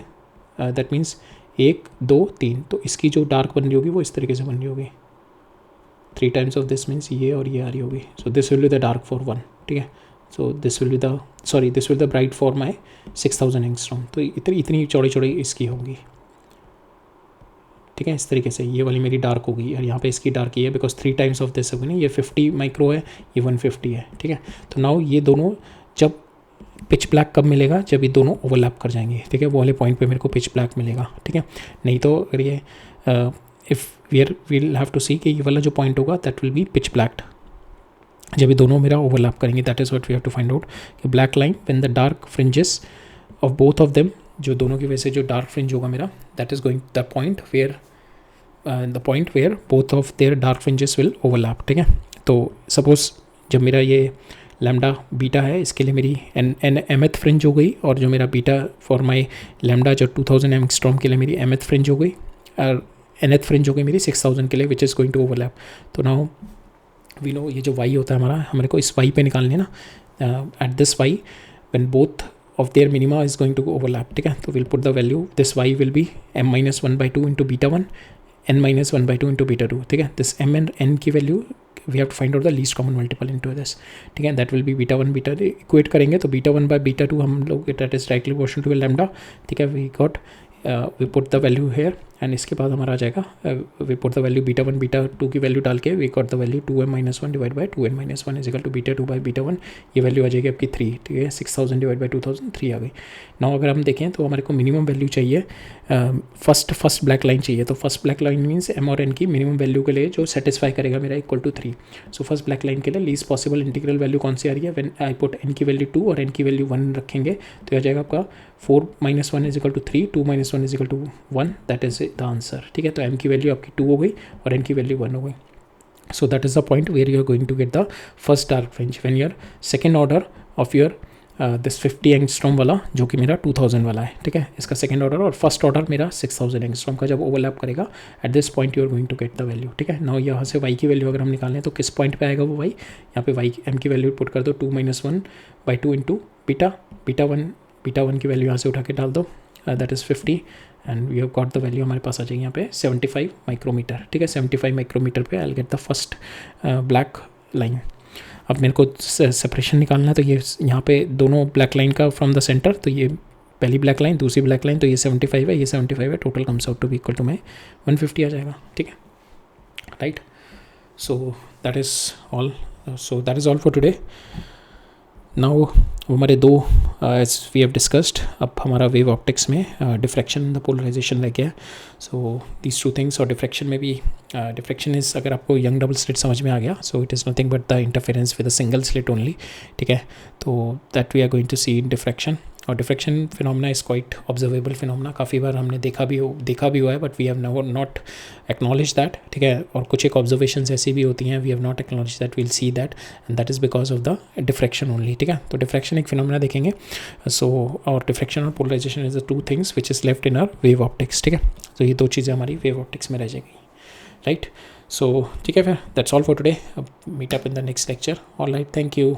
दैट मीन्स 1 2 3, तो इसकी जो डार्क बन रही होगी वो इस तरीके से बन रही होगी. 3 टाइम्स ऑफ दिस मीन्स ये और ये आ रही होगी. So this will be the dark for 1. ठीक है, so this will be the, sorry, this will the bright for my 6000 angstrom. तो इतनी चौड़ी चौड़ी इसकी होगी. ठीक है, इस तरीके से ये वाली मेरी डार्क होगी और यहाँ पे इसकी डार्क ये है, बिकॉज 3 टाइम्स ऑफ दिस होगी ना. ये 50 माइक्रो है, ये 150 है. ठीक है, तो नाउ ये दोनों जब पिच ब्लैक कब मिलेगा, जब ये दोनों ओवरलैप कर जाएंगे. ठीक है, वो वाले पॉइंट पे मेरे को पिच ब्लैक मिलेगा. ठीक है, नहीं तो अगर ये वील हैव टू सी कि ये वाला जो पॉइंट होगा that will be pitch black जब ये दोनों मेरा ओवरलैप करेंगे. That is what we have to find out कि black line when the dark fringes of both of them, जो दोनों की वजह से जो डार्क फ्रिंज होगा मेरा, that is going the point where both of their dark fringes will overlap. ठीक है, तो सपोज जब मेरा ये लैम्डा बीटा है, इसके लिए मेरी एन एमएथ फ्रिंज हो गई, और जो मेरा बीटा फॉर माई लैम्डा जो 2000 एंगस्ट्रॉम के लिए मेरी एमएथ फ्रिंज हो गई, और एनएथ फ्रिंज हो गई मेरी 6000 के लिए, which is going to overlap. तो नाउ वी नो ये जो वाई होता है हमारा, हमारे को इस वाई पे निकालने ना, at this Y when both of their minima is going to overlap. ठीक है, तो we'll put the value, this y will be m-1/2 into beta 1, n-1/2 into beta 2. ठीक है, this m and n की value we have to find out the least common multiple into this. ठीक है, that will be beta 1 beta, equate करेंगे तो beta 1 by beta 2 हम लोग that is directly proportional to lambda. ठीक है, we got we put the value here, and इसके बाद हमारा आ जाएगा we put the value beta 1 beta 2 की वैल्यू डाल के we got the value 2m-1 divide by 2n-1 is equal to beta 2 by beta 1. ये वैल्यू आ जाएगी आपकी 3. ठीक है, 6000 डिवाइड बाई 2000 3 आ गई. नाउ अगर हम देखें तो हमारे को मिनिमम वैल्यू चाहिए, फर्स्ट ब्लैक लाइन चाहिए. तो first black line means M और एन की मिनिमम वैल्यू के लिए जो सेटिस्फाई करेगा मेरा equal to 3. So first black line के लिए लीस्ट पॉसिबल इंटीग्रल वैल्यू कौन सी आ रही है, व्हेन आई पुट एन की वैल्यू 2 और एन की वैल्यू 1 रखेंगे तो आ जाएगा आपका 4-1 is equal to 3, 2-1 is equal to 1. That is the answer. ठीक है, तो m की वैल्यू आपकी 2 हो गई और n की वैल्यू 1 हो गई. So that is the point where you are going to get the first dark fringe when your second order of your this 50 angstrom वाला जो कि मेरा 2000 वाला है. ठीक है, इसका सेकेंड ऑर्डर, और फर्स्ट ऑर्डर मेरा 6000 एंगस्ट्रॉम का जब ओवरलैप करेगा at this point you are going to get the value. ठीक है, नाउ यहाँ से y की वैल्यू अगर हम निकालें तो किस पॉइंट पे आएगा वो y, यहाँ पे y m की वैल्यू पुट कर दो 2-1/2 इंटू बीटा 1 की वैल्यू यहाँ से उठा के डाल दो, that is 50, and we have got the value हमारे पास आ जाएगी यहाँ पे 75 माइक्रोमीटर. ठीक है, 75 माइक्रोमीटर पे I will get the first black line. अब मेरे को सेपरेशन निकालना है, तो ये यहाँ पे दोनों ब्लैक लाइन का फ्रॉम द सेंटर, तो ये पहली ब्लैक लाइन दूसरी ब्लैक लाइन, तो ये 75 है, ये 75 है, total comes out to be equal to मैं 150 आ जाएगा. ठीक है, right. So that is all for today. Now हमारे दो एज वी हैव डिस्कस्ड, अब हमारा वेव ऑप्टिक्स में डिफ्रैक्शन एंड द पोलराइजेशन रह गया. सो दीज टू थिंग्स, और डिफ्रैक्शन में भी डिफ्रैक्शन इज़, अगर आपको यंग डबल स्लिट समझ में आ गया, so it is nothing but the interference with a single slit only. ठीक है, तो that we are going to see in diffraction. और diffraction phenomena is quite observable phenomena, काफ़ी बार हमने देखा भी हुआ है, but we have not acknowledge that. ठीक है, और कुछ एक ऑब्जर्वेशंस ऐसी भी होती हैं we have not acknowledge that, we'll see that, and that is because of the diffraction only. ठीक है, तो डिफ्रैक्शन एक फिनोमेना देखेंगे. सो और डिफ्रैक्शन और polarisation is the two things which is left in our wave optics. ठीक है, तो ये दो चीज़ें हमारी वेव ऑप्टिक्स में रह जाएगी. राइट, सो ठीक है, फिर that's all for today. Meet up in the next lecture. All right, thank you.